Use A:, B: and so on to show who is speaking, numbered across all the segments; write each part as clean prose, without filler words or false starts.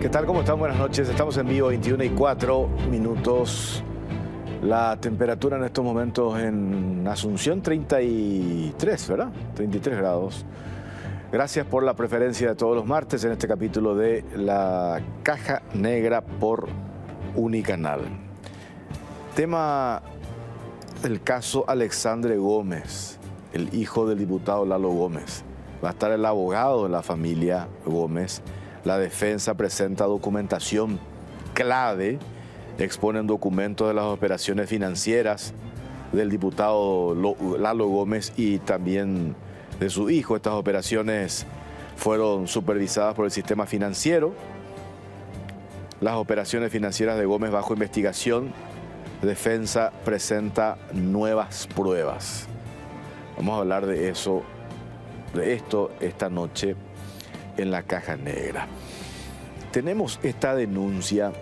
A: ¿Qué tal? ¿Cómo están? Buenas noches. Estamos en vivo, 21:04. La temperatura en estos momentos en Asunción, 33, ¿verdad? 33 grados. Gracias por la preferencia de todos los martes en este capítulo de La Caja Negra por Unicanal. Tema del caso Alexandre Gómez, el hijo del diputado Lalo Gómez. Va a estar el abogado de la familia Gómez. La defensa presenta documentación clave, exponen documentos de las operaciones financieras del diputado Lalo Gómez y también de su hijo. Estas operaciones fueron supervisadas por el sistema financiero. Las operaciones financieras de Gómez bajo investigación. Defensa presenta nuevas pruebas. Vamos a hablar de eso, de esto esta noche en La Caja Negra. Tenemos esta denuncia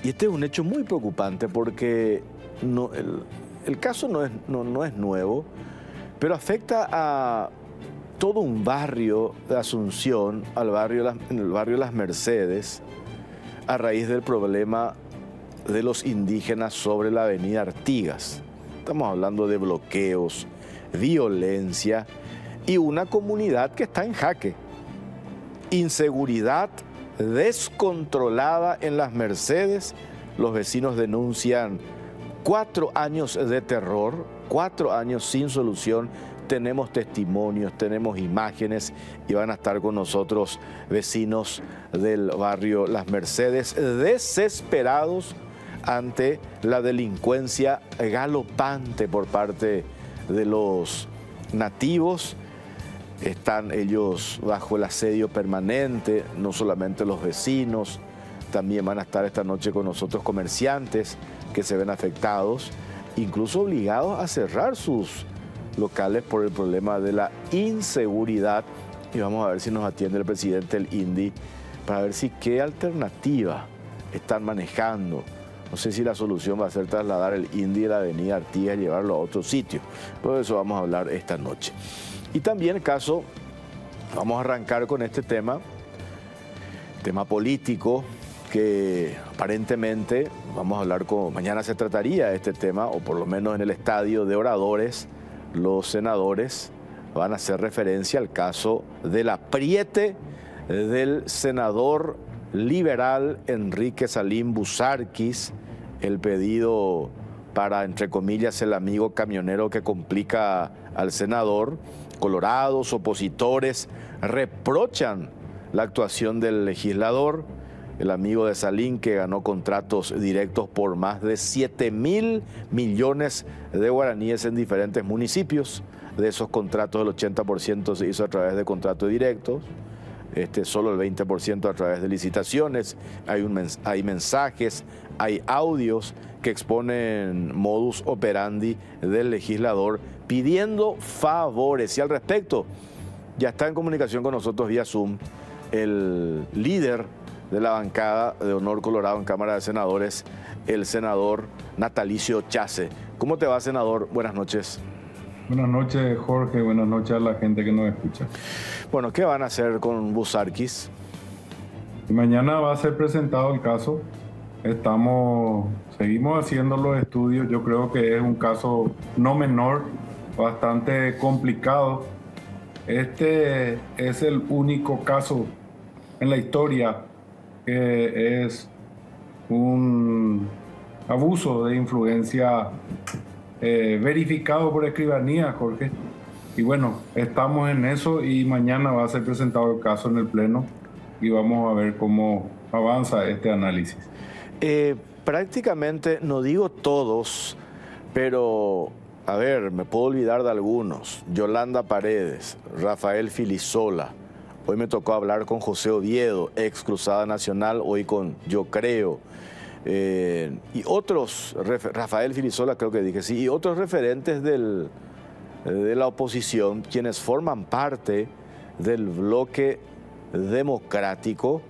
A: y este es un hecho muy preocupante porque el caso no es nuevo, pero afecta a todo un barrio de Asunción, en el barrio Las Mercedes, a raíz del problema de los indígenas sobre la avenida Artigas. Estamos hablando de bloqueos, violencia y una comunidad que está en jaque. Inseguridad descontrolada en Las Mercedes. Los vecinos denuncian 4 años de terror, 4 años sin solución. Tenemos testimonios, tenemos imágenes y van a estar con nosotros vecinos del barrio Las Mercedes desesperados ante la delincuencia galopante por parte de los nativos. Están ellos bajo el asedio permanente, no solamente los vecinos, también van a estar esta noche con nosotros comerciantes que se ven afectados, incluso obligados a cerrar sus locales por el problema de la inseguridad. Y vamos a ver si nos atiende el presidente del INDI para ver si qué alternativa están manejando. No sé si la solución va a ser trasladar el INDI de la avenida Artigas y llevarlo a otro sitio. Por eso vamos a hablar esta noche. Y también el caso, vamos a arrancar con este tema político, que aparentemente, vamos a hablar mañana se trataría de este tema, o por lo menos en el estadio de oradores, los senadores van a hacer referencia al caso del apriete del senador liberal Enrique Salim Busarquis, el pedido para, entre comillas, el amigo camionero que complica al senador. Colorados, opositores, reprochan la actuación del legislador, el amigo de Salim, que ganó contratos directos por más de 7.000 millones de guaraníes en diferentes municipios. De esos contratos, el 80% se hizo a través de contratos directos, solo el 20% a través de licitaciones. Hay mensajes, hay audios que exponen modus operandi del legislador pidiendo favores. Y al respecto, ya está en comunicación con nosotros vía Zoom el líder de la bancada de Honor Colorado en Cámara de Senadores, el senador Natalicio Chace. ¿Cómo te va, senador? Buenas noches.
B: Buenas noches, Jorge. Buenas noches a la gente que nos escucha.
A: Bueno, ¿qué van a hacer con Busarquis?
B: Mañana va a ser presentado el caso. Seguimos haciendo los estudios. Yo creo que es un caso no menor, bastante complicado. Este es el único caso en la historia que es un abuso de influencia verificado por escribanía, Jorge. Y bueno, estamos en eso y mañana va a ser presentado el caso en el Pleno y vamos a ver cómo avanza este análisis.
A: Prácticamente, no digo todos, pero a ver, me puedo olvidar de algunos. Yolanda Paredes, Rafael Filisola. Hoy me tocó hablar con José Oviedo, ex Cruzada Nacional, hoy con Yo Creo. Y otros, Rafael Filisola creo que dije, sí, y otros referentes de la oposición, quienes forman parte del bloque democrático,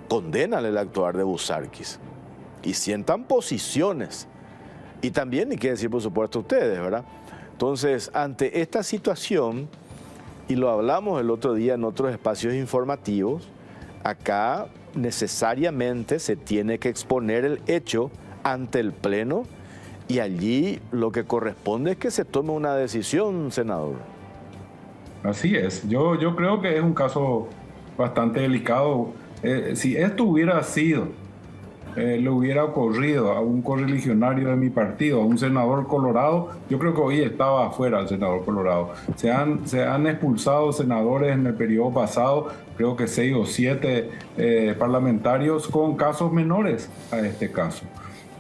A: condenan el actuar de Busarquis y sientan posiciones. Y también, y qué decir por supuesto ustedes, ¿verdad? Entonces, ante esta situación, y lo hablamos el otro día en otros espacios informativos, acá necesariamente se tiene que exponer el hecho ante el Pleno y allí lo que corresponde es que se tome una decisión, senador.
B: Así es, yo creo que es un caso bastante delicado. Si esto hubiera sido, le hubiera ocurrido a un correligionario de mi partido, a un senador colorado, yo creo que hoy estaba afuera el senador colorado. Se han expulsado senadores en el periodo pasado, creo que 6 o 7 parlamentarios con casos menores a este caso.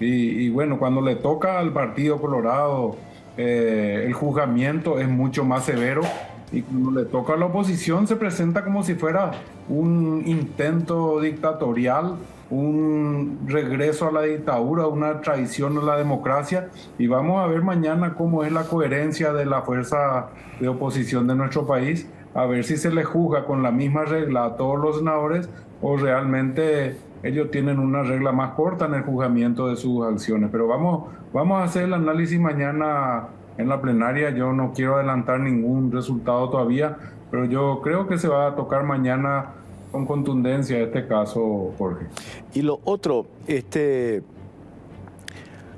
B: Y bueno, cuando le toca al Partido Colorado, el juzgamiento es mucho más severo. Y cuando le toca a la oposición se presenta como si fuera un intento dictatorial, un regreso a la dictadura, una traición a la democracia. Y vamos a ver mañana cómo es la coherencia de la fuerza de oposición de nuestro país, a ver si se le juzga con la misma regla a todos los senadores o realmente ellos tienen una regla más corta en el juzgamiento de sus acciones. Pero vamos a hacer el análisis mañana en la plenaria. Yo no quiero adelantar ningún resultado todavía, pero yo creo que se va a tocar mañana con contundencia este caso, Jorge.
A: Y lo otro,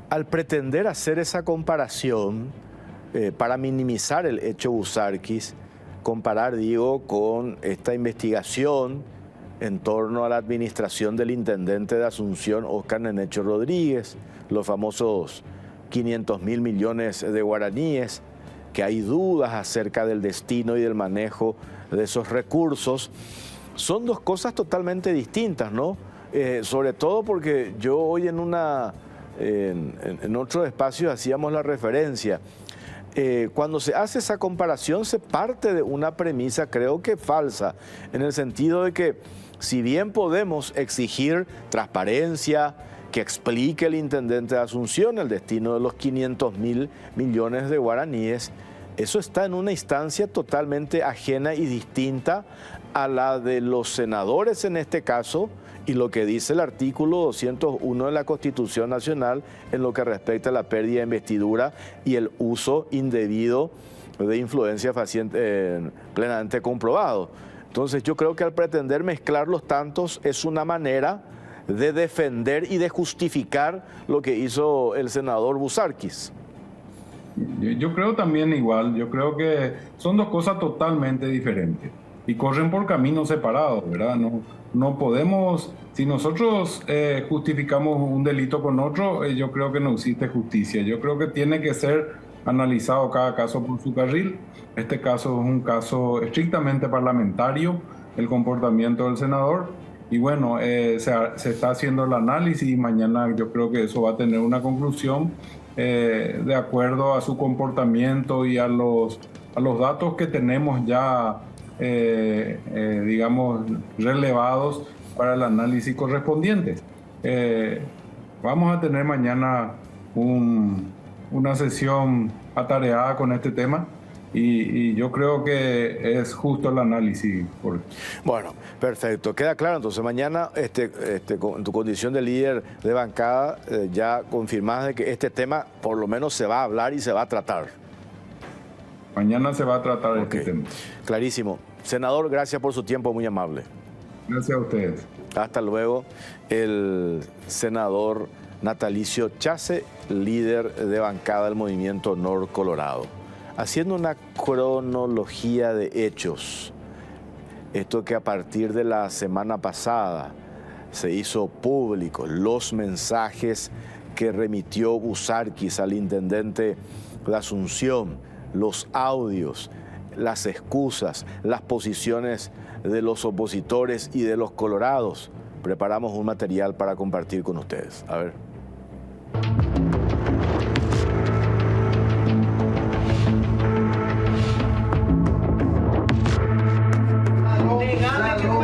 A: al pretender hacer esa comparación para minimizar el hecho Busarquis, comparar, digo, con esta investigación en torno a la administración del intendente de Asunción, Oscar Nenecho Rodríguez, los famosos 500.000 millones de guaraníes, que hay dudas acerca del destino y del manejo de esos recursos. Son dos cosas totalmente distintas, ¿no? Sobre todo porque yo hoy en otro espacio hacíamos la referencia. Cuando se hace esa comparación se parte de una premisa, creo que falsa, en el sentido de que si bien podemos exigir transparencia, que explique el intendente de Asunción el destino de los 500.000 millones de guaraníes, eso está en una instancia totalmente ajena y distinta a la de los senadores en este caso y lo que dice el artículo 201 de la Constitución Nacional en lo que respecta a la pérdida de investidura y el uso indebido de influencia plenamente comprobado. Entonces yo creo que al pretender mezclar los tantos es una manera de defender y de justificar lo que hizo el senador Busarquis.
B: Yo creo también igual, yo creo que son dos cosas totalmente diferentes y corren por caminos separados, ¿verdad? No podemos, si nosotros justificamos un delito con otro, yo creo que no existe justicia. Yo creo que tiene que ser analizado cada caso por su carril. Este caso es un caso estrictamente parlamentario, el comportamiento del senador. Y bueno, se está haciendo el análisis y mañana yo creo que eso va a tener una conclusión de acuerdo a su comportamiento y a los datos que tenemos ya, digamos, relevados para el análisis correspondiente. Vamos a tener mañana una sesión atareada con este tema. Y yo creo que es justo el análisis.
A: Bueno, perfecto. Queda claro, entonces mañana en tu condición de líder de bancada ya confirmás de que este tema por lo menos se va a hablar y se va a tratar.
B: Mañana se va a tratar este tema.
A: Clarísimo. Senador, gracias por su tiempo, muy amable.
B: Gracias a ustedes.
A: Hasta luego. El senador Natalicio Chase, líder de bancada del Movimiento Nor Colorado. Haciendo una cronología de hechos, esto que a partir de la semana pasada se hizo público, los mensajes que remitió Busarquis al intendente de Asunción, los audios, las excusas, las posiciones de los opositores y de los colorados. Preparamos un material para compartir con ustedes. A ver.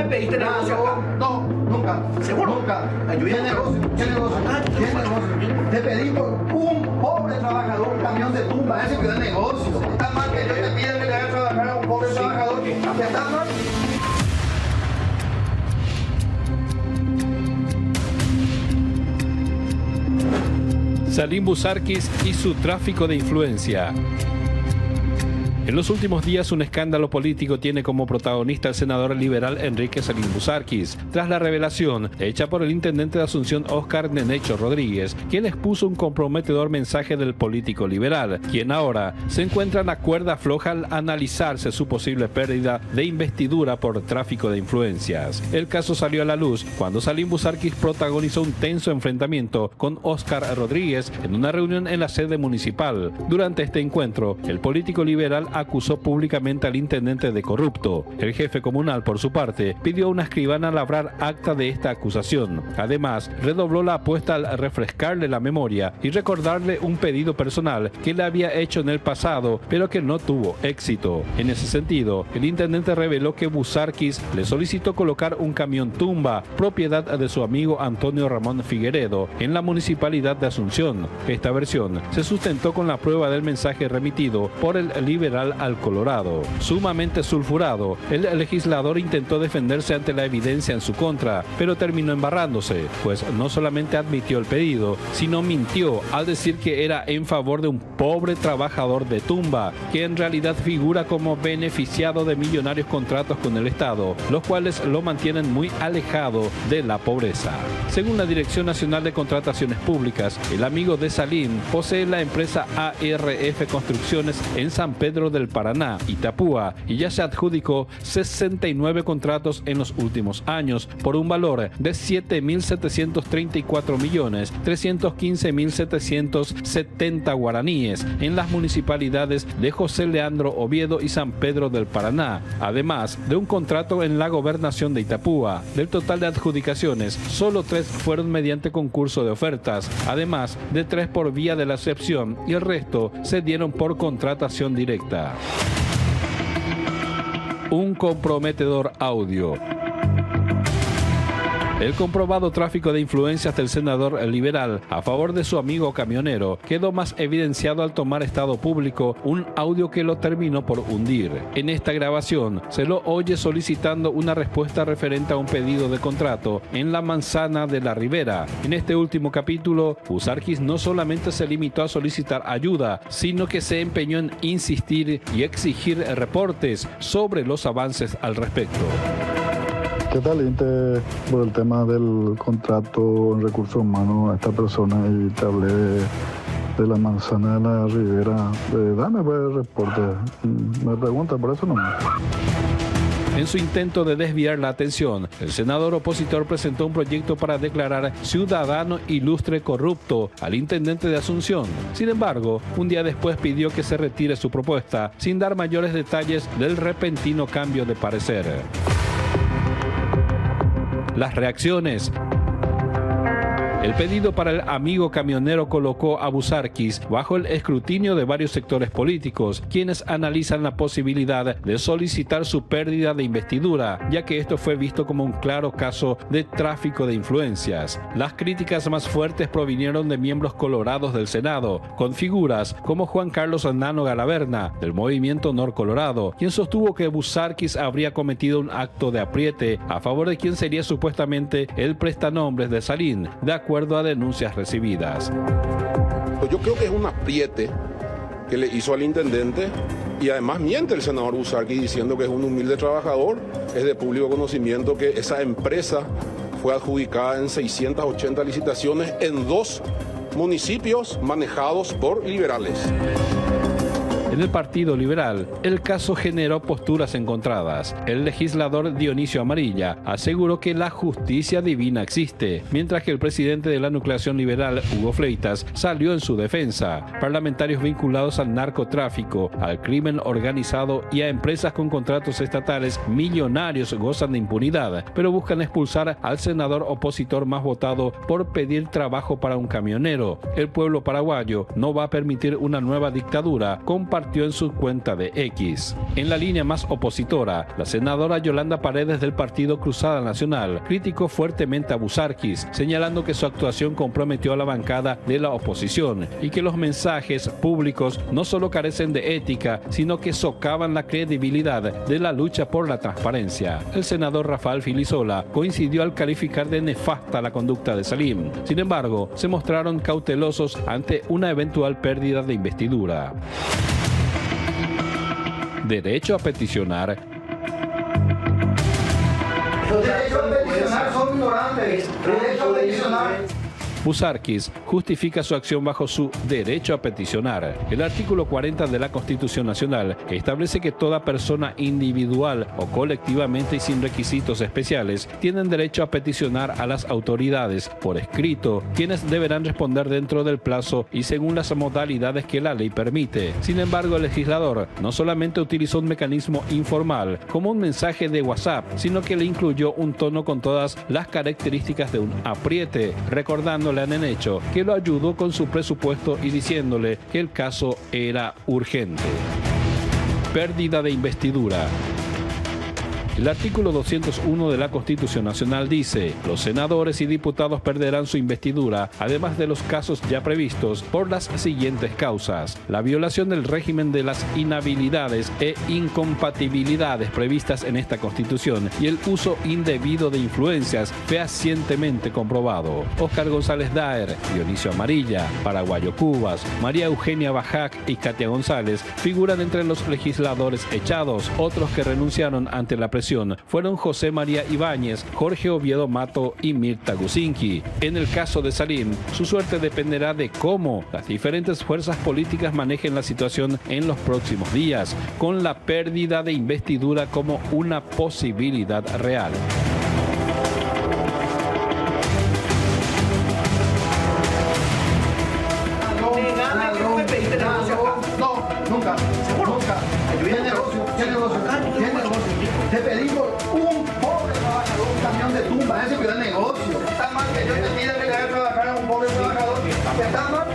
C: ¿Pediste negocio acá? No, nunca. ¿Seguro? Nunca. ¿Qué negocio? ¿Qué negocio? ¿Qué negocio? Te pedí por un pobre trabajador un camión de tumba. Ese que da negocio. Está mal que yo te pida que le haga trabajar a un pobre trabajador. ¿Está mal?
D: Salim Busarquis y su tráfico de influencia. En los últimos días, un escándalo político tiene como protagonista al senador liberal Enrique Salín Buzarquis, tras la revelación hecha por el intendente de Asunción Óscar Nenecho Rodríguez, quien expuso un comprometedor mensaje del político liberal, quien ahora se encuentra en la cuerda floja al analizarse su posible pérdida de investidura por tráfico de influencias. El caso salió a la luz cuando Salín Buzarquis protagonizó un tenso enfrentamiento con Óscar Rodríguez en una reunión en la sede municipal. Durante este encuentro, el político liberal acusó públicamente al intendente de corrupto. El jefe comunal, por su parte, pidió a una escribana labrar acta de esta acusación. Además, redobló la apuesta al refrescarle la memoria y recordarle un pedido personal que le había hecho en el pasado, pero que no tuvo éxito. En ese sentido, el intendente reveló que Buzarquis le solicitó colocar un camión tumba, propiedad de su amigo Antonio Ramón Figueredo, en la municipalidad de Asunción. Esta versión se sustentó con la prueba del mensaje remitido por el liberal al Colorado. Sumamente sulfurado, el legislador intentó defenderse ante la evidencia en su contra, pero terminó embarrándose, pues no solamente admitió el pedido, sino mintió al decir que era en favor de un pobre trabajador de tumba, que en realidad figura como beneficiado de millonarios contratos con el Estado, los cuales lo mantienen muy alejado de la pobreza. Según la Dirección Nacional de Contrataciones Públicas, el amigo de Salín posee la empresa ARF Construcciones en San Pedro del Paraná, Itapúa, y ya se adjudicó 69 contratos en los últimos años por un valor de 7.734.315.770 guaraníes en las municipalidades de José Leandro Oviedo y San Pedro del Paraná, además de un contrato en la gobernación de Itapúa. Del total de adjudicaciones, solo 3 fueron mediante concurso de ofertas, además de 3 por vía de la excepción, y el resto se dieron por contratación directa. Un comprometedor audio. El comprobado tráfico de influencias del senador liberal a favor de su amigo camionero quedó más evidenciado al tomar estado público un audio que lo terminó por hundir. En esta grabación se lo oye solicitando una respuesta referente a un pedido de contrato en la manzana de la Ribera. En este último capítulo, Buzarquis no solamente se limitó a solicitar ayuda, sino que se empeñó en insistir y exigir reportes sobre los avances al respecto.
E: ¿Qué tal, Inte? Por el tema del contrato en recursos humanos a esta persona, y te hablé de la manzana de la Ribera. Dame el reporte. Me pregunta, por eso no.
D: En su intento de desviar la atención, el senador opositor presentó un proyecto para declarar ciudadano ilustre corrupto al intendente de Asunción. Sin embargo, un día después pidió que se retire su propuesta, sin dar mayores detalles del repentino cambio de parecer. Las reacciones. El pedido para el amigo camionero colocó a Buzarquis bajo el escrutinio de varios sectores políticos, quienes analizan la posibilidad de solicitar su pérdida de investidura, ya que esto fue visto como un claro caso de tráfico de influencias. Las críticas más fuertes provinieron de miembros colorados del Senado, con figuras como Juan Carlos Nano Galaverna, del Movimiento Nor Colorado, quien sostuvo que Buzarquis habría cometido un acto de apriete a favor de quien sería supuestamente el prestanombres de Salín, de acuerdo a denuncias recibidas.
F: Yo creo que es un apriete que le hizo al intendente, y además miente el senador Buzarquis diciendo que es un humilde trabajador. Es de público conocimiento que esa empresa fue adjudicada en 680 licitaciones en 2 municipios manejados por liberales.
D: En el Partido Liberal, el caso generó posturas encontradas. El legislador Dionisio Amarilla aseguró que la justicia divina existe, mientras que el presidente de la nucleación liberal, Hugo Fleitas, salió en su defensa. Parlamentarios vinculados al narcotráfico, al crimen organizado y a empresas con contratos estatales millonarios gozan de impunidad, pero buscan expulsar al senador opositor más votado por pedir trabajo para un camionero. El pueblo paraguayo no va a permitir una nueva dictadura, compartió en su cuenta de X. En la línea más opositora, la senadora Yolanda Paredes del Partido Cruzada Nacional criticó fuertemente a Buzarquis, señalando que su actuación comprometió a la bancada de la oposición y que los mensajes públicos no solo carecen de ética, sino que socavan la credibilidad de la lucha por la transparencia. El senador Rafael Filisola coincidió al calificar de nefasta la conducta de Salín. Sin embargo, se mostraron cautelosos ante una eventual pérdida de investidura. derecho a peticionar.
C: Los derechos a peticionar son ignorantes. Derecho a peticionar.
D: Buzarkis justifica su acción bajo su derecho a peticionar. El artículo 40 de la Constitución Nacional, que establece que toda persona individual o colectivamente y sin requisitos especiales tienen derecho a peticionar a las autoridades por escrito, quienes deberán responder dentro del plazo y según las modalidades que la ley permite. Sin embargo, el legislador no solamente utilizó un mecanismo informal como un mensaje de WhatsApp, sino que le incluyó un tono con todas las características de un apriete, recordando a Nenecho que lo ayudó con su presupuesto y diciéndole que el caso era urgente. Pérdida de investidura. El artículo 201 de la Constitución Nacional dice: los senadores y diputados perderán su investidura, además de los casos ya previstos, por las siguientes causas: la violación del régimen de las inhabilidades e incompatibilidades previstas en esta Constitución y el uso indebido de influencias fehacientemente comprobado. Óscar González Daer, Dionisio Amarilla, Paraguayo Cubas, María Eugenia Bajac y Katia González figuran entre los legisladores echados. Otros que renunciaron ante la presión fueron José María Ibáñez, Jorge Oviedo Mato y Mirta Gusinki. En el caso de Salim, su suerte dependerá de cómo las diferentes fuerzas políticas manejen la situación en los próximos días, con la pérdida de investidura como una posibilidad real.
C: No, nunca. ¿Seguro? Nunca. ¿Qué negocio? ¿Qué negocio? ¿Qué negocio? Te pedí por un pobre trabajador un camión de tumba. Ese cuida el negocio. Está mal que yo te pida que le haga trabajar a un pobre trabajador. Está mal.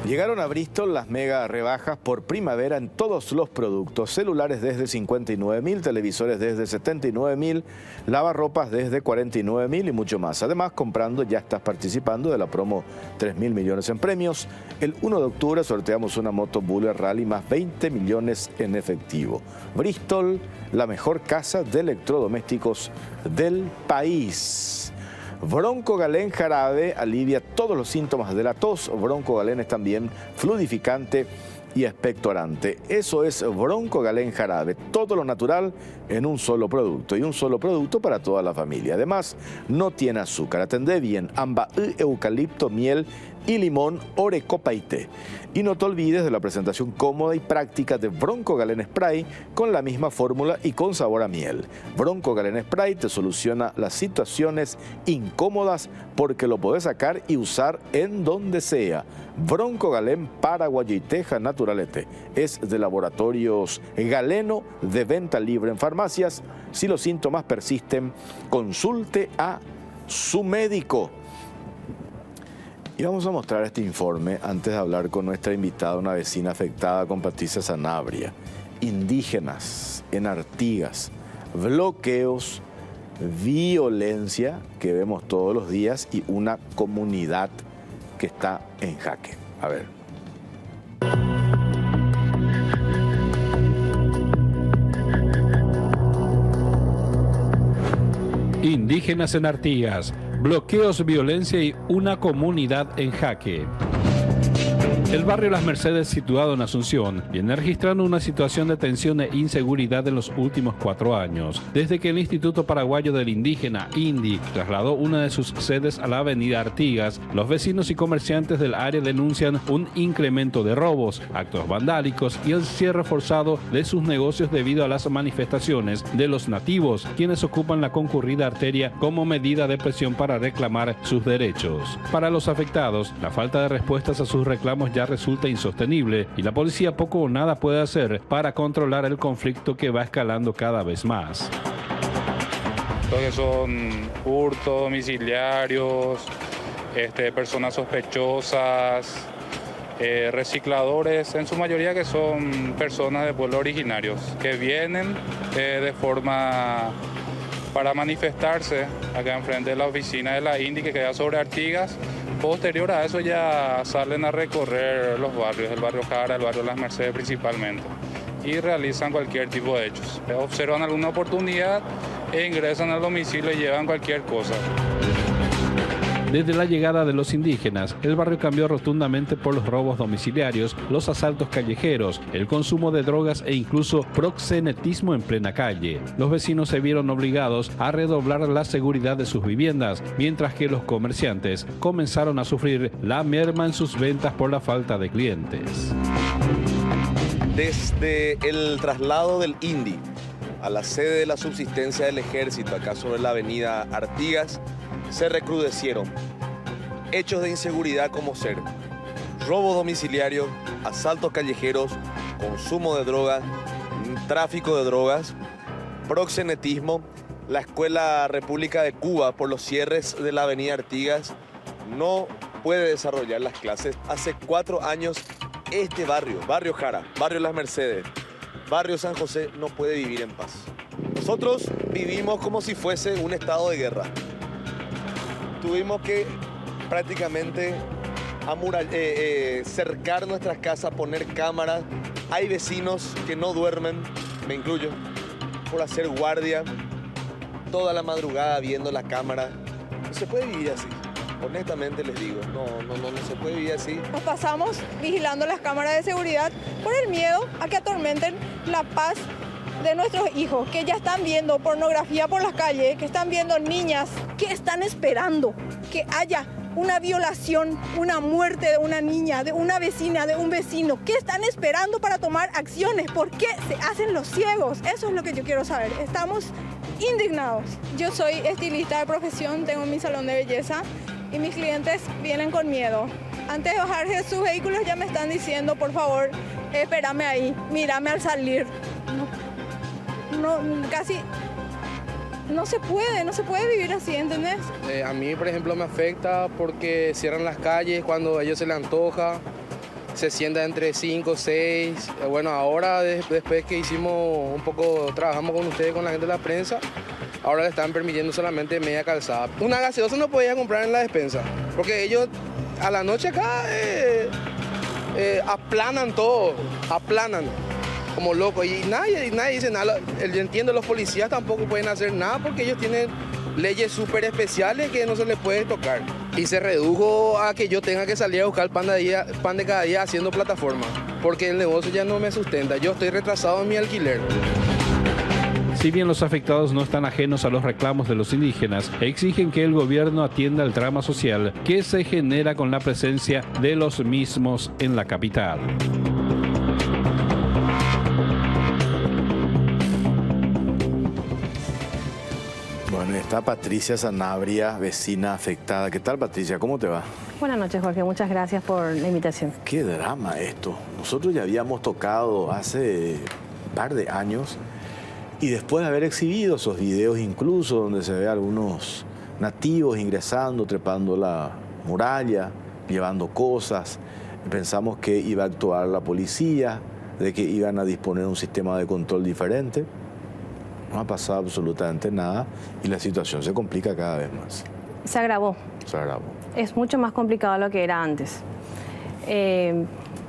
A: Llegaron a Bristol las mega rebajas por primavera en todos los productos: celulares desde 59.000, televisores desde 79.000, lavarropas desde 49.000 y mucho más. Además, comprando ya estás participando de la promo 3.000 millones en premios. El 1 de octubre sorteamos una moto Buller Rally más 20 millones en efectivo. Bristol, la mejor casa de electrodomésticos del país. Broncogalén jarabe alivia todos los síntomas de la tos. Broncogalén es también fluidificante y expectorante. Eso es Broncogalén jarabe, todo lo natural en un solo producto, y un solo producto para toda la familia. Además, no tiene azúcar. Atendé bien: amba, eucalipto, miel y limón, orecopa y té. Y no te olvides de la presentación cómoda y práctica de Broncogalén Spray, con la misma fórmula y con sabor a miel. Broncogalén Spray te soluciona las situaciones incómodas porque lo podés sacar y usar en donde sea. Broncogalén Paraguayo y Teja Naturalete es de Laboratorios Galeno, de venta libre en farmacias. Si los síntomas persisten, consulte a su médico. Y vamos a mostrar este informe antes de hablar con nuestra invitada, una vecina afectada, con Patricia Sanabria. Indígenas en Artigas, bloqueos, violencia que vemos todos los días y una comunidad que está en jaque. A ver.
D: Indígenas en Artigas, bloqueos, violencia y una comunidad en jaque. El barrio Las Mercedes, situado en Asunción, viene registrando una situación de tensión e inseguridad en los últimos 4 años. Desde que el Instituto Paraguayo del Indígena, INDI, trasladó una de sus sedes a la avenida Artigas, los vecinos y comerciantes del área denuncian un incremento de robos, actos vandálicos y el cierre forzado de sus negocios debido a las manifestaciones de los nativos, quienes ocupan la concurrida arteria como medida de presión para reclamar sus derechos. Para los afectados, la falta de respuestas a sus reclamos ya resulta insostenible y la policía poco o nada puede hacer para controlar el conflicto que va escalando cada vez más.
G: Lo que son hurtos domiciliarios, personas sospechosas, recicladores, en su mayoría que son personas de pueblos originarios que vienen de forma para manifestarse acá enfrente de la oficina de la INDI que queda sobre Artigas. Posterior a eso ya salen a recorrer los barrios, el barrio Jara, el barrio Las Mercedes principalmente, y realizan cualquier tipo de hechos. Observan alguna oportunidad, e ingresan al domicilio y llevan cualquier cosa.
D: Desde la llegada de los indígenas, el barrio cambió rotundamente por los robos domiciliarios, los asaltos callejeros, el consumo de drogas e incluso proxenetismo en plena calle. Los vecinos se vieron obligados a redoblar la seguridad de sus viviendas, mientras que los comerciantes comenzaron a sufrir la merma en sus ventas por la falta de clientes.
H: Desde el traslado del INDI a la sede de la subsistencia del ejército, acá sobre la avenida Artigas, se recrudecieron hechos de inseguridad como ser robo domiciliario, asaltos callejeros, consumo de drogas, tráfico de drogas, proxenetismo. La Escuela República de Cuba, por los cierres de la avenida Artigas, no puede desarrollar las clases. Hace 4 años este barrio, Barrio Jara, Barrio Las Mercedes, Barrio San José, no puede vivir en paz. Nosotros vivimos como si fuese un estado de guerra. Tuvimos que prácticamente cercar nuestras casas, poner cámaras. Hay vecinos que no duermen, me incluyo, por hacer guardia toda la madrugada viendo la cámara. No se puede vivir así, honestamente les digo, no se puede vivir así.
I: Nos pasamos vigilando las cámaras de seguridad por el miedo a que atormenten la paz de nuestros hijos, que ya están viendo pornografía por las calles, que están viendo niñas, que están esperando que haya una violación, una muerte de una niña, de una vecina, de un vecino. ¿Qué están esperando para tomar acciones? ¿Por qué se hacen los ciegos? Eso es lo que yo quiero saber. Estamos indignados. Yo soy estilista de profesión, tengo mi salón de belleza y mis clientes vienen con miedo. Antes de bajarse de sus vehículos ya me están diciendo, por favor, espérame ahí, mírame al salir. Casi no se puede vivir así, ¿entendés?
J: A mí, por ejemplo, me afecta porque cierran las calles cuando a ellos se les antoja, se sientan entre 5 o 6. Bueno, ahora después que trabajamos con ustedes, con la gente de la prensa, ahora le están permitiendo solamente media calzada. Una gaseosa no podía comprar en la despensa, porque ellos a la noche acá aplanan todo, aplanan como locos, y nadie dice nada. Yo entiendo, los policías tampoco pueden hacer nada porque ellos tienen leyes súper especiales que no se les puede tocar. Y se redujo a que yo tenga que salir a buscar pan de cada día haciendo plataforma, porque el negocio ya no me sustenta. Yo estoy retrasado en mi alquiler.
D: Si bien los afectados no están ajenos a los reclamos de los indígenas, exigen que el gobierno atienda el drama social que se genera con la presencia de los mismos en la capital.
A: Bueno, está Patricia Sanabria, vecina afectada. ¿Qué tal, Patricia? ¿Cómo te va?
K: Buenas noches, Jorge. Muchas gracias por la invitación.
A: Qué drama esto. Nosotros ya habíamos tocado hace un par de años y después de haber exhibido esos videos incluso donde se ve a algunos nativos ingresando, trepando la muralla, llevando cosas, pensamos que iba a actuar la policía, de que iban a disponer de un sistema de control diferente. No ha pasado absolutamente nada y la situación se complica cada vez más.
K: Se agravó.
A: Se agravó.
K: Es mucho más complicado de lo que era antes.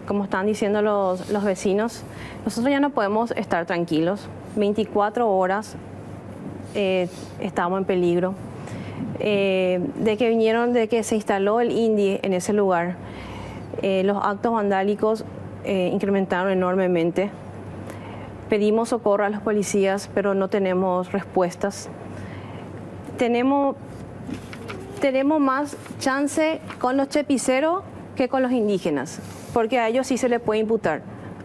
K: Como están diciendo los vecinos, nosotros ya no podemos estar tranquilos. 24 horas estamos en peligro. De que se instaló el INDI en ese lugar, los actos vandálicos incrementaron enormemente. Pedimos socorro a los policías, pero no tenemos respuestas. Tenemos más chance con los chepiceros que con los indígenas, porque a ellos sí se les puede imputar,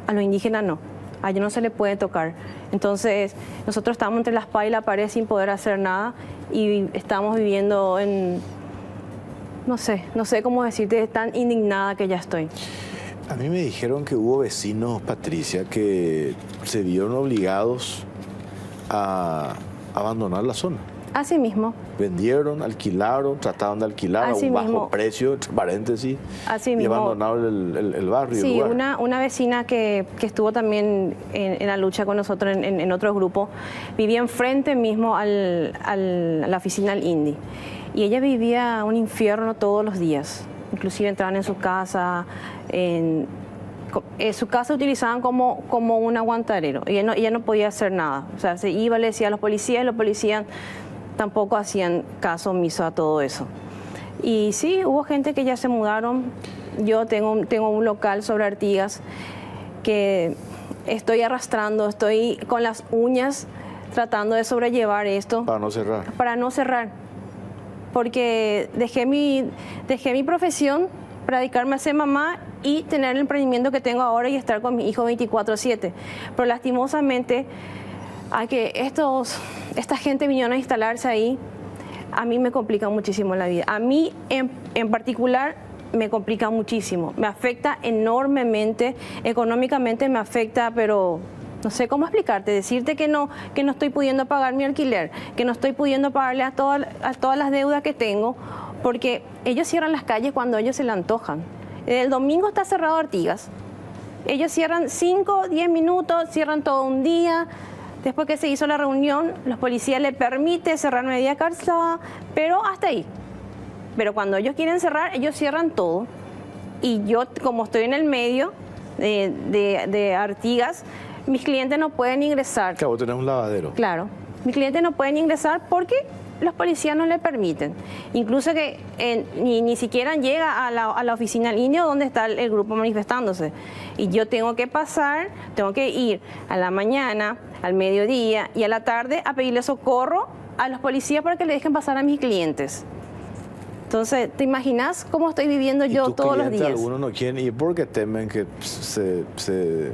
K: a los indígenas no, a ellos no se les puede tocar. Entonces, nosotros estamos entre la espada y la pared sin poder hacer nada y estamos viviendo en, no sé cómo decirte, tan indignada que ya estoy.
A: A mí me dijeron que hubo vecinos, Patricia, que se vieron obligados a abandonar la zona.
K: Así mismo.
A: Vendieron, alquilaron, trataron de alquilar
K: así
A: a un bajo
K: mismo.
A: precio, entre paréntesis,
K: así
A: y
K: mismo.
A: abandonaron el barrio.
K: Sí,
A: el lugar.
K: una vecina que estuvo también en la lucha con nosotros en otro grupo, vivía enfrente mismo a la oficina del INDI. Y ella vivía un infierno todos los días. Inclusive entraban en su casa, su casa utilizaban como un aguantadero. Y ella no podía hacer nada. O sea, se iba, le decía a los policías, y los policías tampoco hacían caso omiso a todo eso. Y sí, hubo gente que ya se mudaron. Yo tengo un local sobre Artigas que estoy arrastrando, estoy con las uñas tratando de sobrellevar esto.
A: Para no cerrar.
K: Para no cerrar. Porque dejé mi profesión para dedicarme a ser mamá y tener el emprendimiento que tengo ahora y estar con mi hijo 24/7. Pero lastimosamente, esta gente vinieron a instalarse ahí, a mí me complica muchísimo la vida. A mí en particular me complica muchísimo, me afecta enormemente, económicamente me afecta, pero no sé cómo explicarte, decirte que no estoy pudiendo pagar mi alquiler, que no estoy pudiendo pagarle a todas las deudas que tengo, porque ellos cierran las calles cuando a ellos se le antojan. El domingo está cerrado Artigas, ellos cierran 5, 10 minutos, cierran todo un día. Después que se hizo la reunión, los policías le permiten cerrar media calzada, pero hasta ahí. Pero cuando ellos quieren cerrar, ellos cierran todo. Y yo, como estoy en el medio de Artigas, mis clientes no pueden ingresar.
A: Claro, vos tenés un lavadero.
K: Claro. Mis clientes no pueden ingresar porque los policías no le permiten. Incluso que ni siquiera llega a la oficina del indio donde está el grupo manifestándose. Y yo tengo que tengo que ir a la mañana, al mediodía y a la tarde a pedirle socorro a los policías para que le dejen pasar a mis clientes. Entonces, ¿te imaginas cómo estoy viviendo yo todos los días?
A: Algunos no quieren ir porque temen que se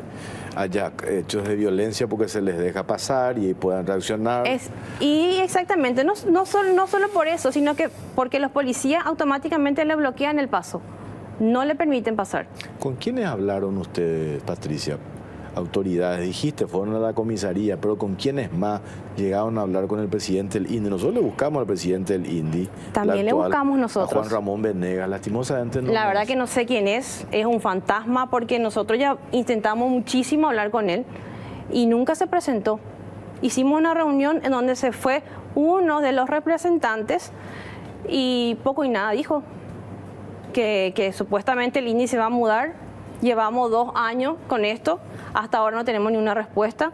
A: haya hechos de violencia porque se les deja pasar y puedan reaccionar.
K: Y exactamente, no solo por eso, sino que porque los policías automáticamente le bloquean el paso, no le permiten pasar.
A: ¿Con quiénes hablaron ustedes, Patricia? Autoridades, dijiste, fueron a la comisaría, pero ¿con quiénes más llegaron a hablar con el presidente del INDI? Nosotros le buscamos al presidente del INDI.
K: También le buscamos nosotros.
A: A Juan Ramón Venegas, lastimosamente no.
K: La verdad que no sé quién es un fantasma porque nosotros ya intentamos muchísimo hablar con él y nunca se presentó. Hicimos una reunión en donde se fue uno de los representantes y poco y nada dijo que supuestamente el INDI se va a mudar. Llevamos 2 años con esto, hasta ahora no tenemos ni una respuesta.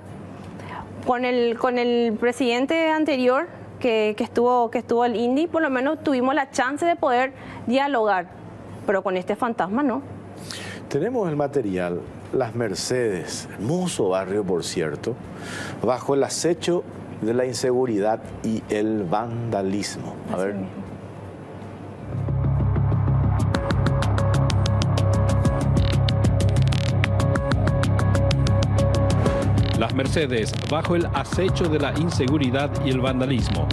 K: Con el presidente anterior que estuvo el INDI, por lo menos tuvimos la chance de poder dialogar, pero con este fantasma no.
A: Tenemos el material, Las Mercedes, hermoso barrio por cierto, bajo el acecho de la inseguridad y el vandalismo. A ver.
D: Las Mercedes, bajo el acecho de la inseguridad y el vandalismo.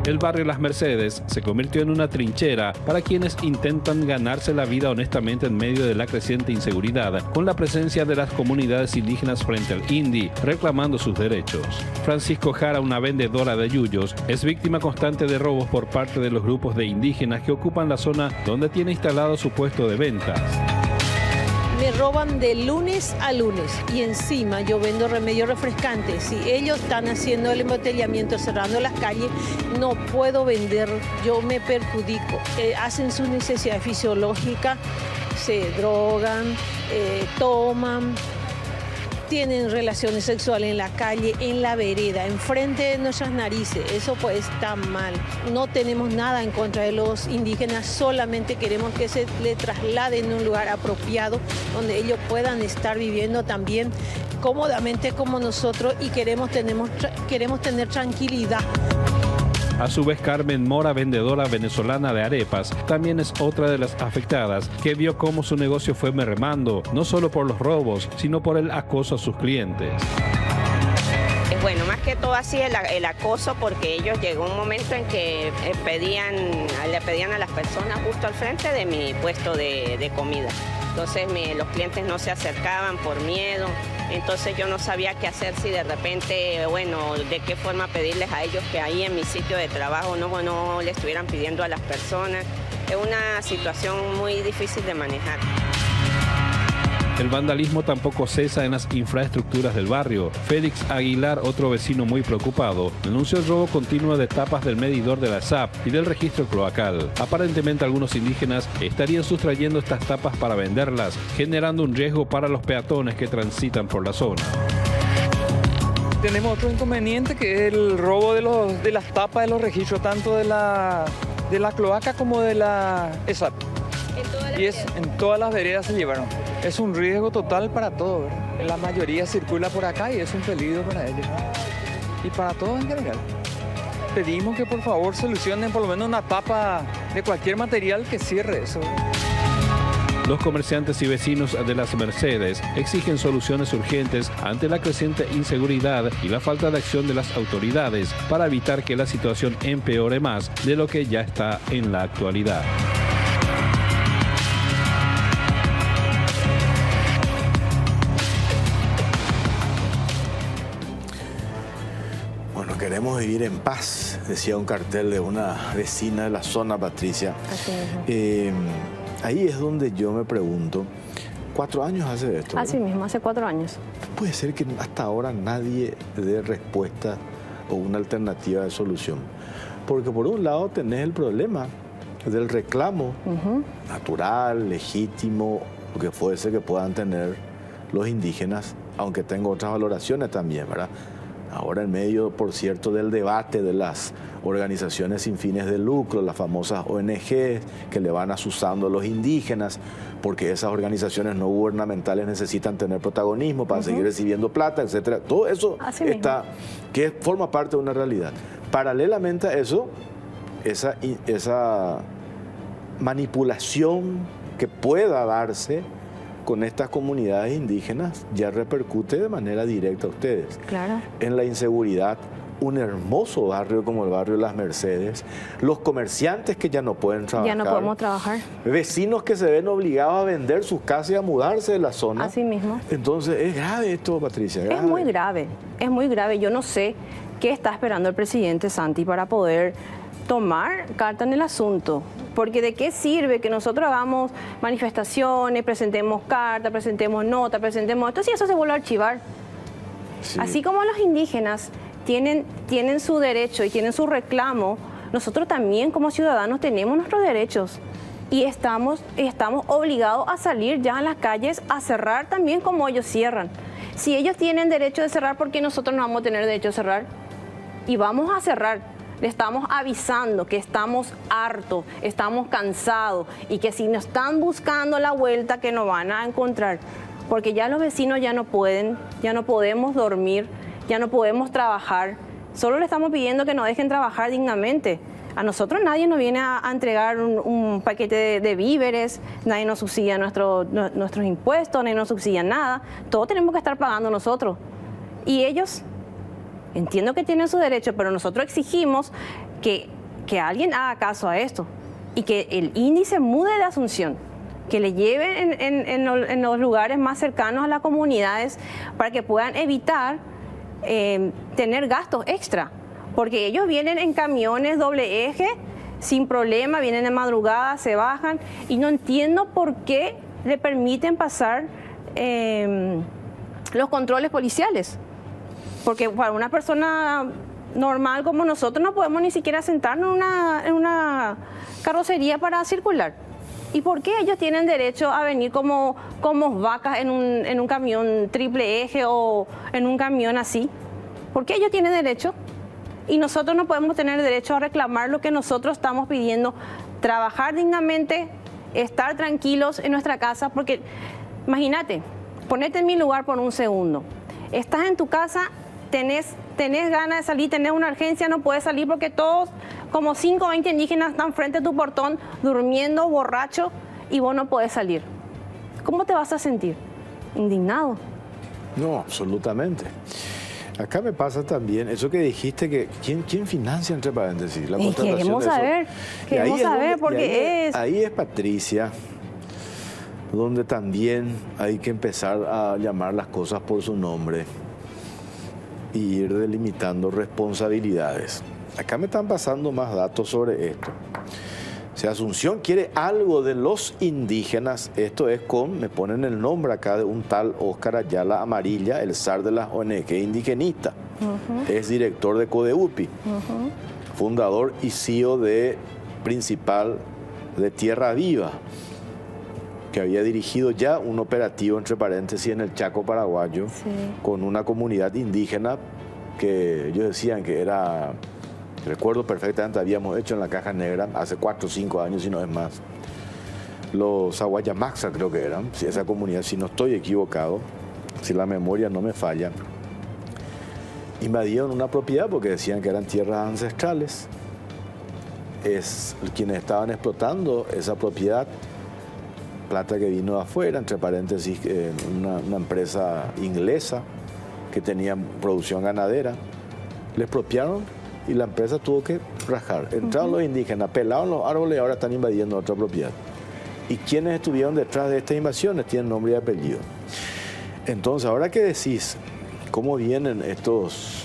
D: El barrio Las Mercedes se convirtió en una trinchera para quienes intentan ganarse la vida honestamente en medio de la creciente inseguridad, con la presencia de las comunidades indígenas frente al INDI, reclamando sus derechos. Francisco Jara, una vendedora de yuyos, es víctima constante de robos por parte de los grupos de indígenas que ocupan la zona donde tiene instalado su puesto de ventas.
L: Me roban de lunes a lunes y encima yo vendo remedios refrescantes. Si ellos están haciendo el embotellamiento, cerrando las calles, no puedo vender, yo me perjudico. Hacen sus necesidades fisiológicas, se drogan, toman, tienen relaciones sexuales en la calle, en la vereda, enfrente de nuestras narices. Eso pues está mal. No tenemos nada en contra de los indígenas, solamente queremos que se le trasladen a un lugar apropiado donde ellos puedan estar viviendo también cómodamente como nosotros y queremos tener tranquilidad.
D: A su vez, Carmen Mora, vendedora venezolana de arepas, también es otra de las afectadas, que vio cómo su negocio fue mermando, no solo por los robos, sino por el acoso a sus clientes.
M: Bueno, más que todo así el acoso, porque ellos llegó un momento en que le pedían a las personas justo al frente de mi puesto de comida. Entonces los clientes no se acercaban por miedo. Entonces yo no sabía qué hacer, si de repente, de qué forma pedirles a ellos que ahí en mi sitio de trabajo no le estuvieran pidiendo a las personas. Es una situación muy difícil de manejar.
D: El vandalismo tampoco cesa en las infraestructuras del barrio. Félix Aguilar, otro vecino muy preocupado, denunció el robo continuo de tapas del medidor de la SAP y del registro cloacal. Aparentemente algunos indígenas estarían sustrayendo estas tapas para venderlas, generando un riesgo para los peatones que transitan por la zona.
N: Tenemos otro inconveniente que es el robo de las tapas de los registros, tanto de la cloaca como de la SAP. En todas las veredas se llevaron. Es un riesgo total para todos, ¿verdad? La mayoría circula por acá y es un peligro para ellos y para todos en general. Pedimos que por favor solucionen por lo menos una tapa de cualquier material que cierre eso.
D: Los comerciantes y vecinos de las Mercedes exigen soluciones urgentes ante la creciente inseguridad y la falta de acción de las autoridades para evitar que la situación empeore más de lo que ya está en la actualidad.
A: Queremos vivir en paz, decía un cartel de una vecina de la zona, Patricia. Ahí es donde yo me pregunto, 4 años hace esto, ¿verdad?
K: Así mismo, hace 4 años.
A: Puede ser que hasta ahora nadie dé respuesta o una alternativa de solución. Porque por un lado tenés el problema del reclamo natural, legítimo, lo que fuese que puedan tener los indígenas, aunque tengo otras valoraciones también, ¿verdad? Ahora en medio, por cierto, del debate de las organizaciones sin fines de lucro, las famosas ONG que le van asusando a los indígenas, porque esas organizaciones no gubernamentales necesitan tener protagonismo para seguir recibiendo plata, etcétera. Todo eso que forma parte de una realidad. Paralelamente a eso, esa manipulación que pueda darse con estas comunidades indígenas ya repercute de manera directa a ustedes.
K: Claro.
A: En la inseguridad, un hermoso barrio como el barrio Las Mercedes, los comerciantes que ya no pueden trabajar.
K: Ya no podemos trabajar.
A: Vecinos que se ven obligados a vender sus casas y a mudarse de la zona.
K: Así mismo.
A: Entonces, es grave esto, Patricia. Grave.
K: Es muy grave, es muy grave. Yo no sé qué está esperando el presidente Santi para poder tomar carta en el asunto. Porque ¿de qué sirve que nosotros hagamos manifestaciones, presentemos cartas, presentemos notas, presentemos esto, si eso se vuelve a archivar? Sí. Así como los indígenas tienen su derecho y tienen su reclamo, nosotros también como ciudadanos tenemos nuestros derechos y estamos obligados a salir ya a las calles a cerrar también como ellos cierran. Si ellos tienen derecho de cerrar, ¿por qué nosotros no vamos a tener derecho de cerrar? Y vamos a cerrar. Le estamos avisando que estamos hartos, estamos cansados y que si nos están buscando la vuelta que nos van a encontrar, porque ya los vecinos ya no pueden, ya no podemos dormir, ya no podemos trabajar, solo le estamos pidiendo que nos dejen trabajar dignamente. A nosotros nadie nos viene a entregar un paquete de víveres, nadie nos subsidia nuestros impuestos, nadie nos subsidia nada, todo tenemos que estar pagando nosotros. Y ellos... Entiendo que tienen su derecho, pero nosotros exigimos que alguien haga caso a esto y que el índice mude de Asunción, que le lleven en los lugares más cercanos a las comunidades para que puedan evitar tener gastos extra, porque ellos vienen en camiones doble eje sin problema, vienen de madrugada, se bajan y no entiendo por qué le permiten pasar los controles policiales. Porque para una persona normal como nosotros no podemos ni siquiera sentarnos en una carrocería para circular. ¿Y por qué ellos tienen derecho a venir como vacas en un camión triple eje o en un camión así? ¿Por qué ellos tienen derecho? Y nosotros no podemos tener derecho a reclamar lo que nosotros estamos pidiendo, trabajar dignamente, estar tranquilos en nuestra casa, porque imagínate, ponete en mi lugar por un segundo. Estás en tu casa, tenés ganas de salir, tenés una urgencia, no puedes salir porque todos, como 5 o 20 indígenas están frente a tu portón, durmiendo, borrachos, y vos no podés salir. ¿Cómo te vas a sentir? Indignado.
A: No, absolutamente. Acá me pasa también, eso que dijiste, que ¿quién financia, entre paréntesis, la contratación?
K: Queremos saber, porque
A: ahí es, Patricia, donde también hay que empezar a llamar las cosas por su nombre y ir delimitando responsabilidades. Acá me están pasando más datos sobre esto. Si Asunción quiere algo de los indígenas, esto es me ponen el nombre acá de un tal Óscar Ayala Amarilla, el zar de las ONG indigenistas. Es director de CODEUPI, fundador y CEO principal de Tierra Viva, que había dirigido ya un operativo, entre paréntesis, en el Chaco paraguayo, con una comunidad indígena que ellos decían que era, recuerdo perfectamente, habíamos hecho en la Caja Negra hace 4 o 5 años, si no es más. Los Aguayamaxa creo que eran, si esa comunidad, si no estoy equivocado, si la memoria no me falla, invadieron una propiedad porque decían que eran tierras ancestrales. Quienes estaban explotando esa propiedad, plata que vino de afuera, entre paréntesis, una empresa inglesa que tenía producción ganadera, le expropiaron y la empresa tuvo que rajar. Entraron los indígenas, pelaron los árboles y ahora están invadiendo otra propiedad. Y quienes estuvieron detrás de estas invasiones tienen nombre y apellido. Entonces, ahora que decís, ¿cómo vienen estos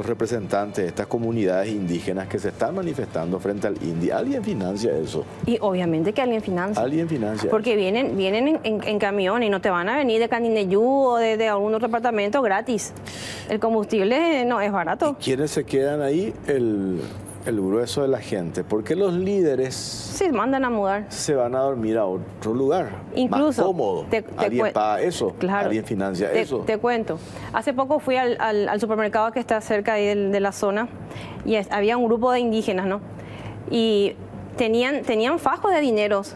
A: representantes de estas comunidades indígenas que se están manifestando frente al INDI? ¿Alguien financia eso?
K: Y obviamente que alguien financia.
A: ¿Alguien financia
K: porque
A: eso?
K: Vienen en camión y no te van a venir de Canineyú o de algún otro departamento gratis. El combustible no es barato.
A: ¿Y quiénes se quedan ahí? El grueso de la gente. Porque los líderes
K: se mandan a mudar.
A: Se van a dormir a otro lugar. Incluso. Más cómodo. ¿Alguien paga eso?
K: Claro.
A: ¿Alguien financia eso?
K: Te cuento. Hace poco fui al supermercado que está cerca ahí de la zona y había un grupo de indígenas, ¿no? Y tenían fajos de dineros.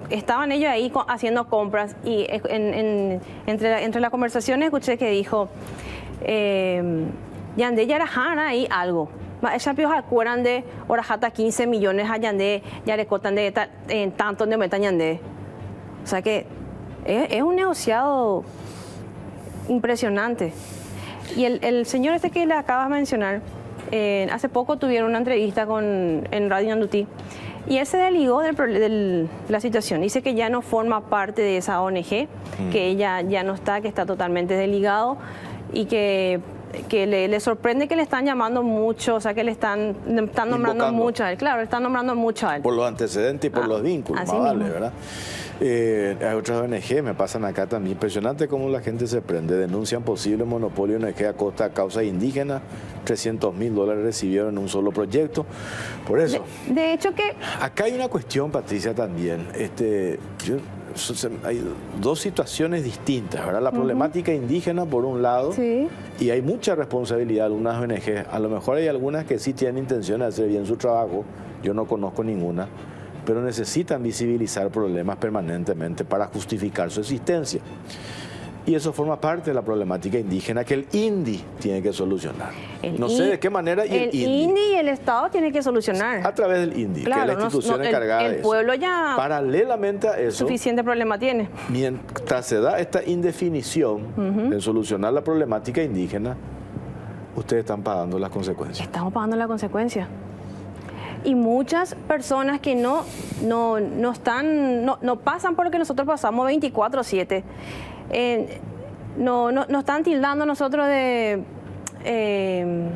K: Estaban ellos ahí haciendo compras y entre las conversaciones escuché que dijo Yandé Yarajana ahí algo. Ellos acuerdan de Orajata 15 millones a Yandé, ya le cotan de tanto de metan Yandé. O sea que es un negociado impresionante. Y el señor este que le acabas de mencionar, hace poco tuvieron una entrevista en Radio Ñandutí y él se desligó de la situación. Dice que ya no forma parte de esa ONG, que ella ya no está, que está totalmente desligado y que le sorprende que le están llamando mucho, o sea, que le están nombrando mucho a él. Claro, le están nombrando mucho a él.
A: Por los antecedentes y por los vínculos,
K: así
A: más
K: mismo.
A: vale, ¿verdad? Hay otras ONG, me pasan acá también. Impresionante cómo la gente se prende. Denuncian posible monopolio ONG a causa indígena. $300,000 recibieron en un solo proyecto. Por eso.
K: De hecho que...
A: Acá hay una cuestión, Patricia, también. Hay dos situaciones distintas, ¿verdad? La problemática indígena por un lado, y hay mucha responsabilidad de algunas ONG. A lo mejor hay algunas que sí tienen intención de hacer bien su trabajo, yo no conozco ninguna, pero necesitan visibilizar problemas permanentemente para justificar su existencia. Y eso forma parte de la problemática indígena que el INDI tiene que solucionar. No sé de qué manera.
K: El INDI y el Estado tienen que solucionar.
A: A través del INDI,
K: claro,
A: que es la institución encargada de eso.
K: El pueblo ya...
A: Paralelamente a eso...
K: Suficiente problema tiene.
A: Mientras se da esta indefinición en solucionar la problemática indígena, ustedes están pagando las consecuencias.
K: Estamos pagando las consecuencias. Y muchas personas que no pasan por lo que nosotros pasamos 24/7. No están tildando a nosotros de que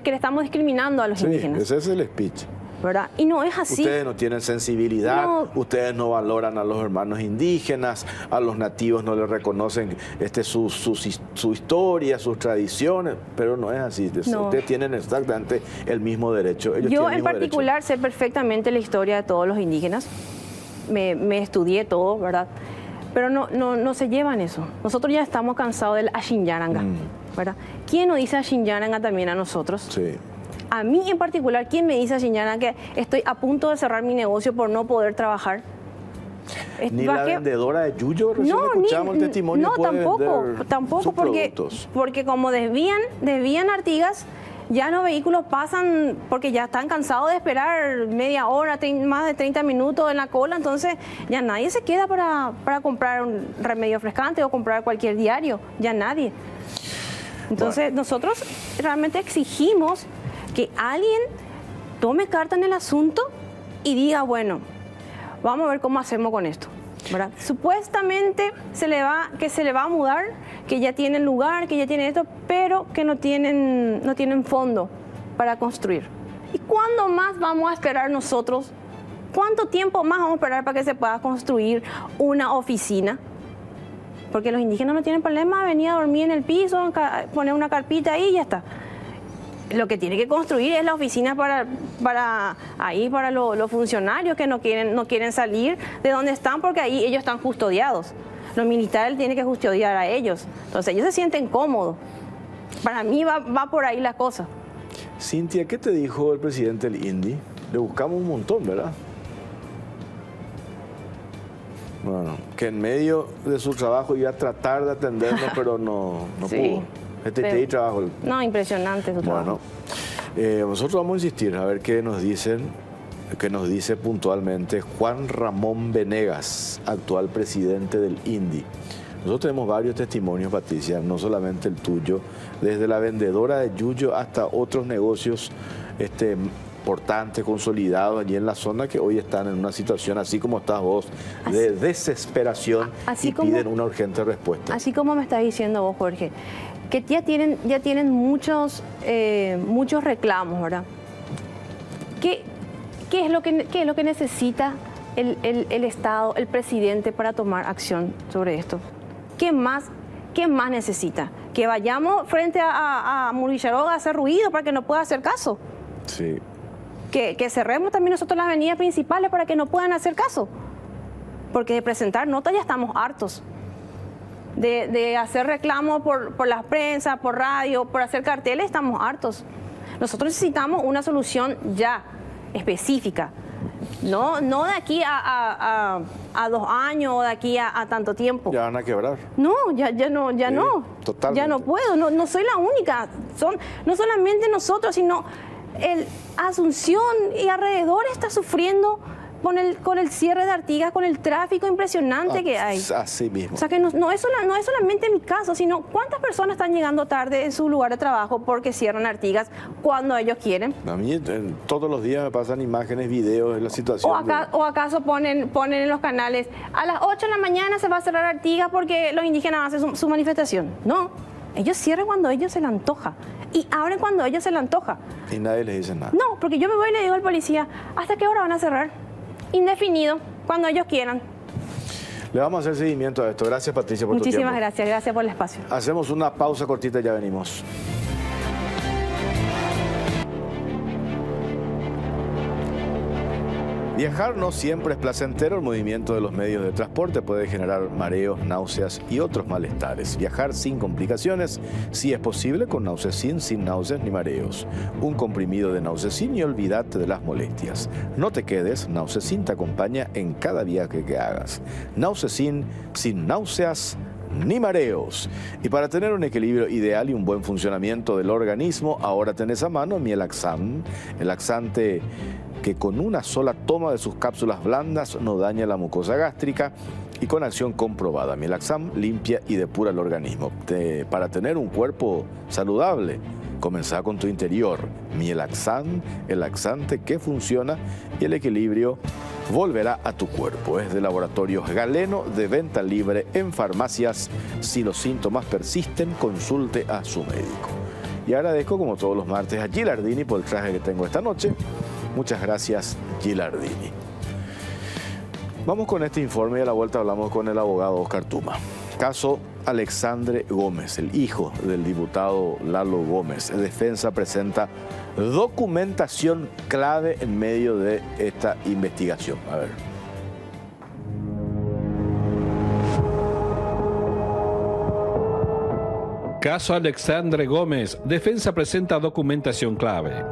K: le estamos discriminando a los indígenas.
A: Ese es el speech.
K: ¿Verdad? Y no es así.
A: Ustedes no tienen sensibilidad, ustedes no valoran a los hermanos indígenas, a los nativos no les reconocen su historia, sus tradiciones, pero no es así. Ustedes tienen exactamente el mismo derecho.
K: Yo en particular sé perfectamente la historia de todos los indígenas, me estudié todo, ¿verdad? Pero no se llevan eso. Nosotros ya estamos cansados del Ashinyaranga, ¿verdad? ¿Quién nos dice Ashinyaranga también a nosotros?
A: Sí.
K: A mí en particular, ¿quién me dice Ashinyaranga que estoy a punto de cerrar mi negocio por no poder trabajar?
A: Ni la vendedora de yuyo, recién escuchamos el testimonio.
K: No, tampoco porque como desvían Artigas, ya los vehículos pasan porque ya están cansados de esperar media hora, más de 30 minutos en la cola, entonces ya nadie se queda para comprar un remedio frescante o comprar cualquier diario, ya nadie. Entonces nosotros realmente exigimos que alguien tome carta en el asunto y diga, bueno, vamos a ver cómo hacemos con esto, ¿verdad? Supuestamente se le va a mudar, que ya tienen lugar, que ya tienen esto, pero que no tienen fondo para construir. ¿Y cuándo más vamos a esperar nosotros ¿Cuánto tiempo más vamos a esperar para que se pueda construir una oficina? Porque los indígenas no tienen problema, venir a dormir en el piso, poner una carpita ahí y ya está. Lo que tiene que construir es la oficina para los funcionarios que no quieren salir de donde están, porque ahí ellos están custodiados. Los militares tienen que custodiar a ellos. Entonces ellos se sienten cómodos. Para mí va por ahí la cosa.
A: Cintia, ¿qué te dijo el presidente del INDI? Le buscamos un montón, ¿verdad? Bueno, que en medio de su trabajo iba a tratar de atendernos, pero no
K: sí,
A: pudo. GTTI trabajo.
K: No, impresionante su trabajo.
A: Bueno, nosotros vamos a insistir a ver qué nos dice puntualmente Juan Ramón Venegas, actual presidente del INDI. Nosotros tenemos varios testimonios, Patricia, no solamente el tuyo, desde la vendedora de yuyo hasta otros negocios importantes, consolidados allí en la zona, que hoy están en una situación, así como estás vos, de desesperación y piden una urgente respuesta.
K: Así como me estás diciendo vos, Jorge, que ya tienen muchos reclamos, ¿verdad? ¿Qué es lo que necesita el Estado, el presidente, para tomar acción sobre esto? ¿Qué más necesita? ¿Que vayamos frente a Muricharoga a hacer ruido para que no pueda hacer caso?
A: Sí.
K: Que cerremos también nosotros las avenidas principales para que no puedan hacer caso. Porque de presentar notas ya estamos hartos. De hacer reclamos por la prensa, por radio, por hacer carteles, estamos hartos. Nosotros necesitamos una solución ya, específica. No de aquí a 2 años o de aquí a tanto tiempo.
A: Ya van a quebrar.
K: No, ya no.
A: Totalmente.
K: Ya no puedo, no soy la única. No solamente nosotros, sino Asunción y alrededor está sufriendo con el cierre de Artigas, con el tráfico impresionante que hay.
A: Así mismo.
K: O sea que no es solamente mi caso, sino cuántas personas están llegando tarde en su lugar de trabajo porque cierran Artigas cuando ellos quieren.
A: A mí todos los días me pasan imágenes, videos de la situación.
K: ¿O acaso ponen en los canales, a las 8 de la mañana se va a cerrar Artigas porque los indígenas hacen su manifestación? No, ellos cierran cuando a ellos se les antoja y abren cuando a ellos se les antoja.
A: Y nadie les dice nada.
K: No, porque yo me voy y le digo al policía, ¿hasta qué hora van a cerrar? Indefinido, cuando ellos quieran.
A: Le vamos a hacer seguimiento a esto. Gracias, Patricia, por tu tiempo.
K: Muchísimas gracias por el espacio.
A: Hacemos una pausa cortita y ya venimos. Viajar no siempre es placentero. El movimiento de los medios de transporte puede generar mareos, náuseas y otros malestares. Viajar sin complicaciones, sí es posible con Nausecin, sin náuseas ni mareos. Un comprimido de Nausecin y olvídate de las molestias. No te quedes, Nausecin te acompaña en cada viaje que hagas. Nausecin, sin náuseas ni mareos. Y para tener un equilibrio ideal y un buen funcionamiento del organismo, ahora tenés a mano Mielaxam, el laxante que con una sola toma de sus cápsulas blandas no daña la mucosa gástrica y con acción comprobada. Mielaxam limpia y depura el organismo. Para tener un cuerpo saludable, comenzá con tu interior. Mielaxam, el laxante que funciona y el equilibrio volverá a tu cuerpo. Es de Laboratorios Galeno, de venta libre en farmacias. Si los síntomas persisten, consulte a su médico. Y agradezco, como todos los martes, a Gilardini por el traje que tengo esta noche. Muchas gracias, Gilardini. Vamos con este informe y a la vuelta hablamos con el abogado Oscar Tuma. Caso Alexandre Gómez, el hijo del diputado Lalo Gómez. Defensa presenta documentación clave en medio de esta investigación. A ver.
D: Caso Alexandre Gómez. Defensa presenta documentación clave.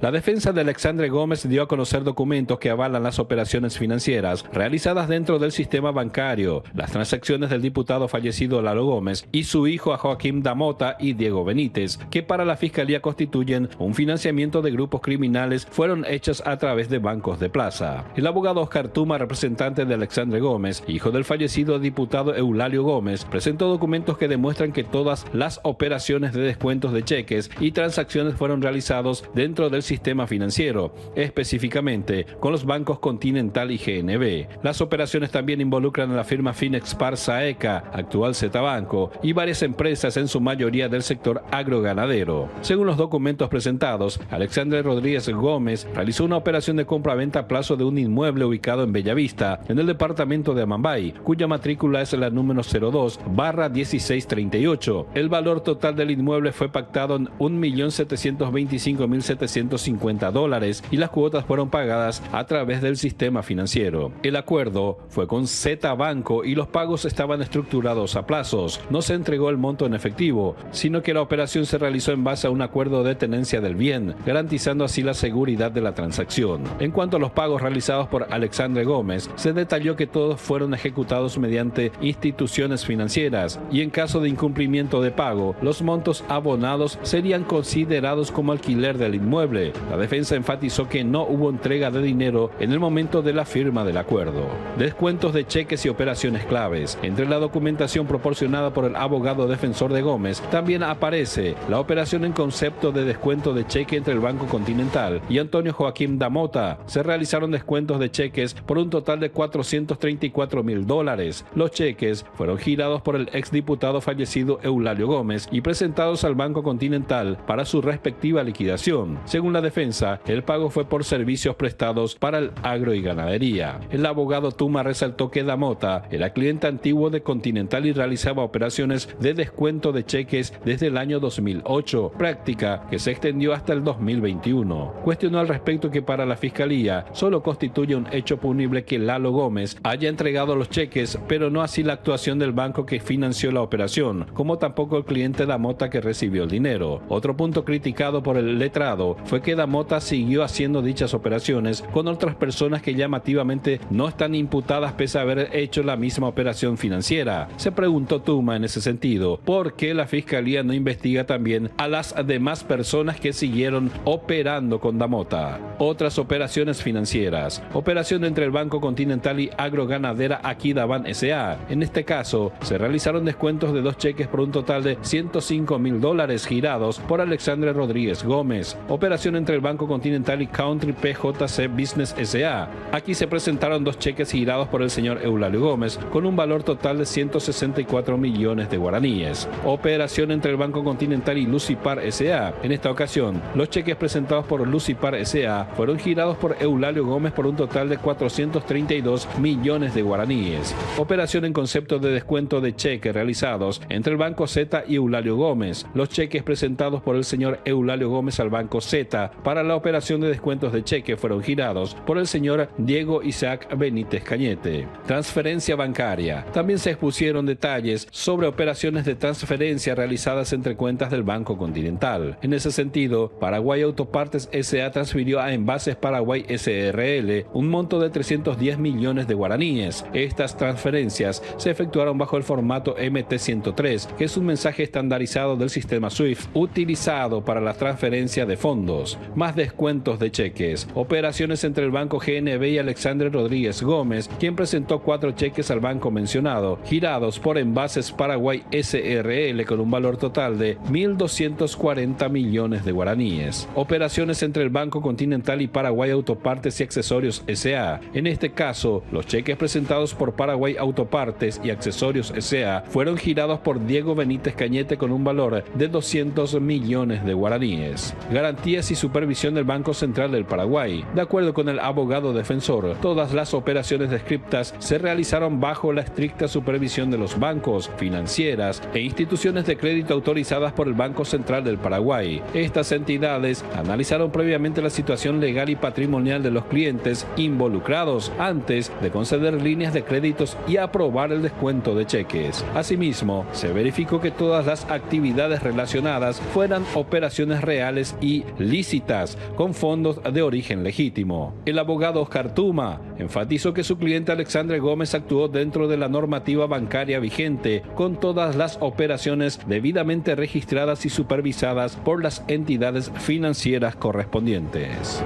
D: La defensa de Alexandre Gómez dio a conocer documentos que avalan las operaciones financieras realizadas dentro del sistema bancario, las transacciones del diputado fallecido Lalo Gómez y su hijo a Joaquín Damota y Diego Benítez, que para la Fiscalía constituyen un financiamiento de grupos criminales, fueron hechas a través de bancos de plaza. El abogado Oscar Tuma, representante de Alexandre Gómez, hijo del fallecido diputado Eulalio Gómez, presentó documentos que demuestran que todas las operaciones de descuentos de cheques y transacciones fueron realizados dentro del sistema financiero, específicamente con los bancos Continental y GNB. Las operaciones también involucran a la firma Finexpar Saeca, actual Zetabanco, y varias empresas, en su mayoría del sector agroganadero. Según los documentos presentados, Alexandre Rodríguez Gómez realizó una operación de compra-venta a plazo de un inmueble ubicado en Bellavista, en el departamento de Amambay, cuya matrícula es la número 02/1638. El valor total del inmueble fue pactado en $1.725.750 y las cuotas fueron pagadas a través del sistema financiero. El acuerdo fue con Zetabanco y los pagos estaban estructurados a plazos. No se entregó el monto en efectivo, sino que la operación se realizó en base a un acuerdo de tenencia del bien, garantizando así la seguridad de la transacción. En cuanto a los pagos realizados por Alexandre Gómez, se detalló que todos fueron ejecutados mediante instituciones financieras y en caso de incumplimiento de pago, los montos abonados serían considerados como alquiler del inmueble. La defensa enfatizó que no hubo entrega de dinero en el momento de la firma del acuerdo. Descuentos de cheques y operaciones claves. Entre la documentación proporcionada por el abogado defensor de Gómez, también aparece la operación en concepto de descuento de cheque entre el Banco Continental y Antonio Joaquín Damota. Se realizaron descuentos de cheques por un total de $434.000. Los cheques fueron girados por el exdiputado fallecido Eulalio Gómez y presentados al Banco Continental para su respectiva liquidación. Según la defensa, el pago fue por servicios prestados para el agro y ganadería. El abogado Tuma resaltó que Damota era cliente antiguo de Continental y realizaba operaciones de descuento de cheques desde el año 2008, práctica que se extendió hasta el 2021. Cuestionó al respecto que para la Fiscalía solo constituye un hecho punible que Lalo Gómez haya entregado los cheques, pero no así la actuación del banco que financió la operación, como tampoco el cliente Damota que recibió el dinero. Otro punto criticado por el letrado fue que Damota siguió haciendo dichas operaciones con otras personas que llamativamente no están imputadas pese a haber hecho la misma operación financiera. Se preguntó Tuma en ese sentido, ¿por qué la Fiscalía no investiga también a las demás personas que siguieron operando con Damota? Otras operaciones financieras. Operación entre el Banco Continental y Agroganadera Aquidaban S.A. En este caso, se realizaron descuentos de 2 cheques por un total de $105.000 girados por Alexandre Rodríguez Gómez. Operación entre el Banco Continental y Country PJC Business S.A. Aquí se presentaron 2 cheques girados por el señor Eulalio Gómez con un valor total de 164 millones de guaraníes. Operación entre el Banco Continental y Lucipar S.A. En esta ocasión, los cheques presentados por Lucipar S.A. fueron girados por Eulalio Gómez por un total de 432 millones de guaraníes. Operación en concepto de descuento de cheques realizados entre el Banco Z y Eulalio Gómez. Los cheques presentados por el señor Eulalio Gómez al Banco Z para la operación de descuentos de cheque fueron girados por el señor Diego Isaac Benítez Cañete. Transferencia bancaria. También se expusieron detalles sobre operaciones de transferencia realizadas entre cuentas del Banco Continental. En ese sentido, Paraguay Autopartes S.A. transfirió a Envases Paraguay S.R.L. un monto de 310 millones de guaraníes. Estas transferencias se efectuaron bajo el formato MT-103, que es un mensaje estandarizado del sistema SWIFT utilizado para la transferencia de fondos. Más descuentos de cheques. Operaciones entre el Banco GNB y Alexandre Rodríguez Gómez, quien presentó 4 cheques al banco mencionado, girados por Envases Paraguay S.R.L. con un valor total de 1.240 millones de guaraníes. Operaciones entre el Banco Continental y Paraguay Autopartes y Accesorios S.A. En este caso, los cheques presentados por Paraguay Autopartes y Accesorios S.A. fueron girados por Diego Benítez Cañete con un valor de 200 millones de guaraníes. Garantías y supervisión del Banco Central del Paraguay. De acuerdo con el abogado defensor, todas las operaciones descriptas se realizaron bajo la estricta supervisión de los bancos, financieras e instituciones de crédito autorizadas por el Banco Central del Paraguay. Estas entidades analizaron previamente la situación legal y patrimonial de los clientes involucrados antes de conceder líneas de créditos y aprobar el descuento de cheques. Asimismo, se verificó que todas las actividades relacionadas fueran operaciones reales y lícitas, con fondos de origen legítimo. El abogado Oscar Tuma enfatizó que su cliente Alexandre Gómez actuó dentro de la normativa bancaria vigente, con todas las operaciones debidamente registradas y supervisadas por las entidades financieras correspondientes.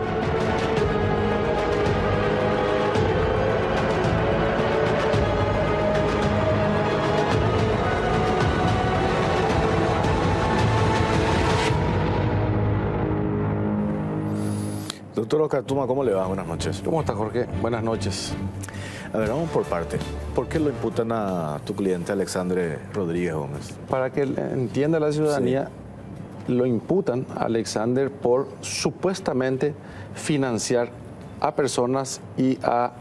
A: Doctor Oscar Tuma, ¿cómo le va? Buenas noches.
O: ¿Cómo está, Jorge? Buenas noches.
A: A ver, vamos por parte. ¿Por qué lo imputan a tu cliente Alexandre Rodríguez Gómez?
O: Para que entienda la ciudadanía, lo imputan a Alexander por supuestamente financiar a personas y a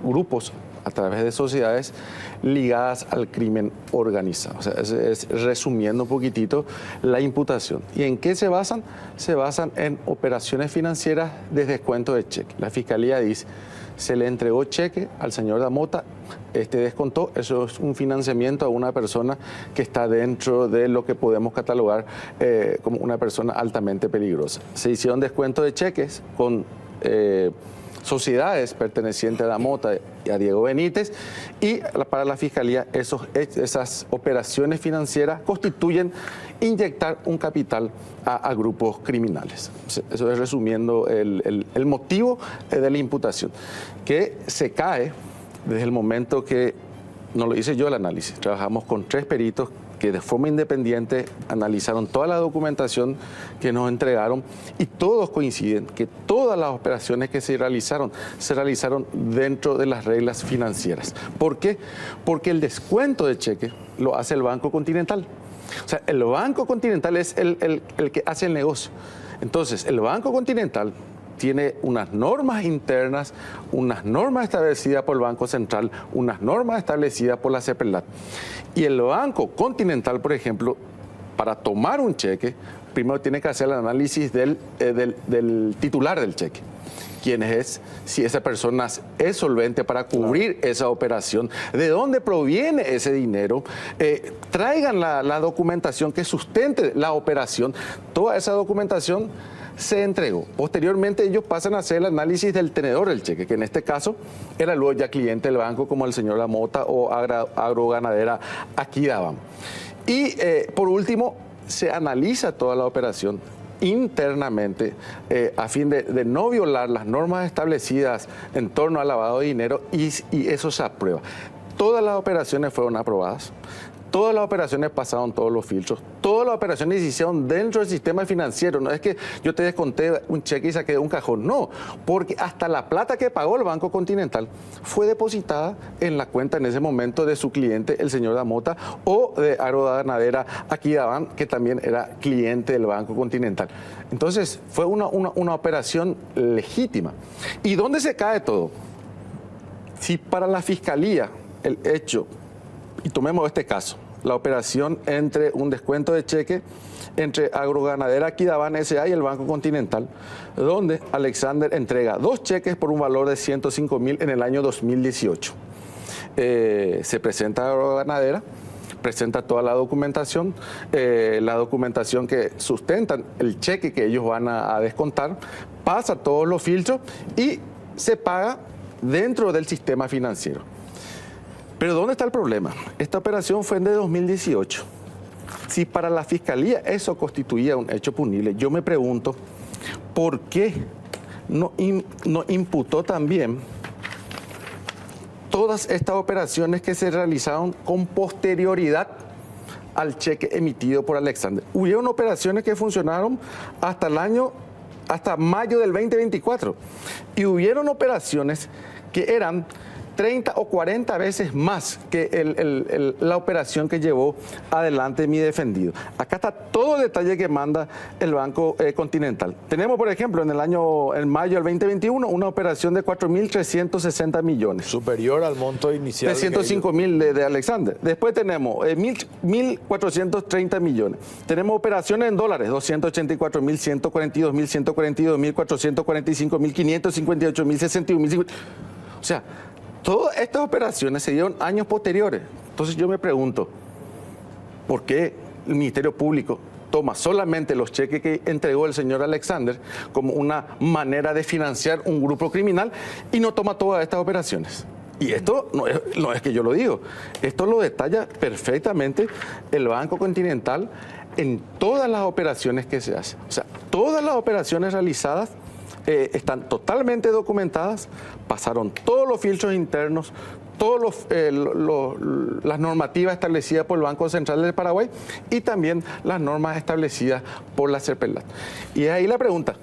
O: grupos a través de sociedades ligadas al crimen organizado. O sea, es resumiendo un poquitito la imputación. ¿Y en qué se basan? Se basan en operaciones financieras de descuento de cheque. La Fiscalía dice, se le entregó cheque al señor Damota, descontó, eso es un financiamiento a una persona que está dentro de lo que podemos catalogar como una persona altamente peligrosa. Se hicieron descuento de cheques con sociedades pertenecientes a Damota y a Diego Benítez, y para la Fiscalía esas operaciones financieras constituyen inyectar un capital a grupos criminales. Eso es resumiendo el motivo de la imputación, que se cae desde el momento que, no lo hice yo el análisis, trabajamos con 3 peritos que de forma independiente analizaron toda la documentación que nos entregaron y todos coinciden que todas las operaciones que se realizaron dentro de las reglas financieras. ¿Por qué? Porque el descuento de cheque lo hace el Banco Continental. O sea, el Banco Continental es el que hace el negocio. Entonces, el Banco Continental tiene unas normas internas, unas normas establecidas por el Banco Central, unas normas establecidas por la CEPELAT. Y el Banco Continental, por ejemplo, para tomar un cheque, primero tiene que hacer el análisis del titular del cheque. ¿Quién es? Si esa persona es solvente para cubrir esa operación, de dónde proviene ese dinero, traigan la documentación que sustente la operación. Toda esa documentación se entregó. Posteriormente ellos pasan a hacer el análisis del tenedor del cheque, que en este caso era luego ya cliente del banco como el señor Damota o Agroganadera Aquidabán. Y por último, se analiza toda la operación internamente a fin de no violar las normas establecidas en torno al lavado de dinero y eso se aprueba. Todas las operaciones fueron aprobadas. Todas las operaciones pasaron todos los filtros, todas las operaciones se hicieron dentro del sistema financiero. No es que yo te desconté un cheque y saqué un cajón, no, porque hasta la plata que pagó el Banco Continental fue depositada en la cuenta en ese momento de su cliente, el señor Damota, o de Agroganadera Aquidabán, que también era cliente del Banco Continental. Entonces, fue una operación legítima. ¿Y dónde se cae todo? Si para la Fiscalía el hecho, y tomemos este caso, la operación entre un descuento de cheque entre Agroganadera Aquidabán S.A. y el Banco Continental, donde Alexander entrega 2 cheques por un valor de 105.000 en el año 2018. Se presenta a Agroganadera, presenta toda la documentación que sustentan el cheque que ellos van a descontar, pasa todos los filtros y se paga dentro del sistema financiero. Pero ¿dónde está el problema? Esta operación fue en de 2018. Si para la Fiscalía eso constituía un hecho punible, yo me pregunto, ¿por qué no imputó también todas estas operaciones que se realizaron con posterioridad al cheque emitido por Alexander? Hubieron operaciones que funcionaron hasta mayo del 2024 y hubieron operaciones que eran 30 o 40 veces más que la operación que llevó adelante mi defendido. Acá está todo el detalle que manda el Banco Continental. Tenemos, por ejemplo, en mayo del 2021, una operación de 4.360 millones.
A: Superior al monto inicial.
O: 305.000 de Alexander. Después tenemos 1.430 millones. Tenemos operaciones en dólares, 284.000, 142.000, 142.445.000, 558.000, 61.000. O sea, todas estas operaciones se dieron años posteriores. Entonces yo me pregunto, ¿por qué el Ministerio Público toma solamente los cheques que entregó el señor Alexander como una manera de financiar un grupo criminal y no toma todas estas operaciones? Y esto no es que yo lo digo, esto lo detalla perfectamente el Banco Continental en todas las operaciones que se hacen. O sea, todas las operaciones realizadas están totalmente documentadas, pasaron todos los filtros internos, todas las normativas establecidas por el Banco Central del Paraguay y también las normas establecidas por la CEPELAT. Y es ahí la pregunta,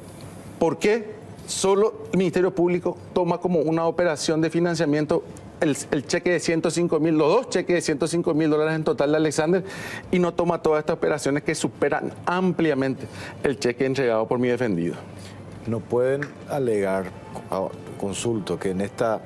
O: ¿por qué solo el Ministerio Público toma como una operación de financiamiento el cheque de 105.000, los dos cheques de 105.000 dólares en total de Alexander, y no toma todas estas operaciones que superan ampliamente el cheque entregado por mi defendido.
A: No pueden alegar, consulto, que en esta,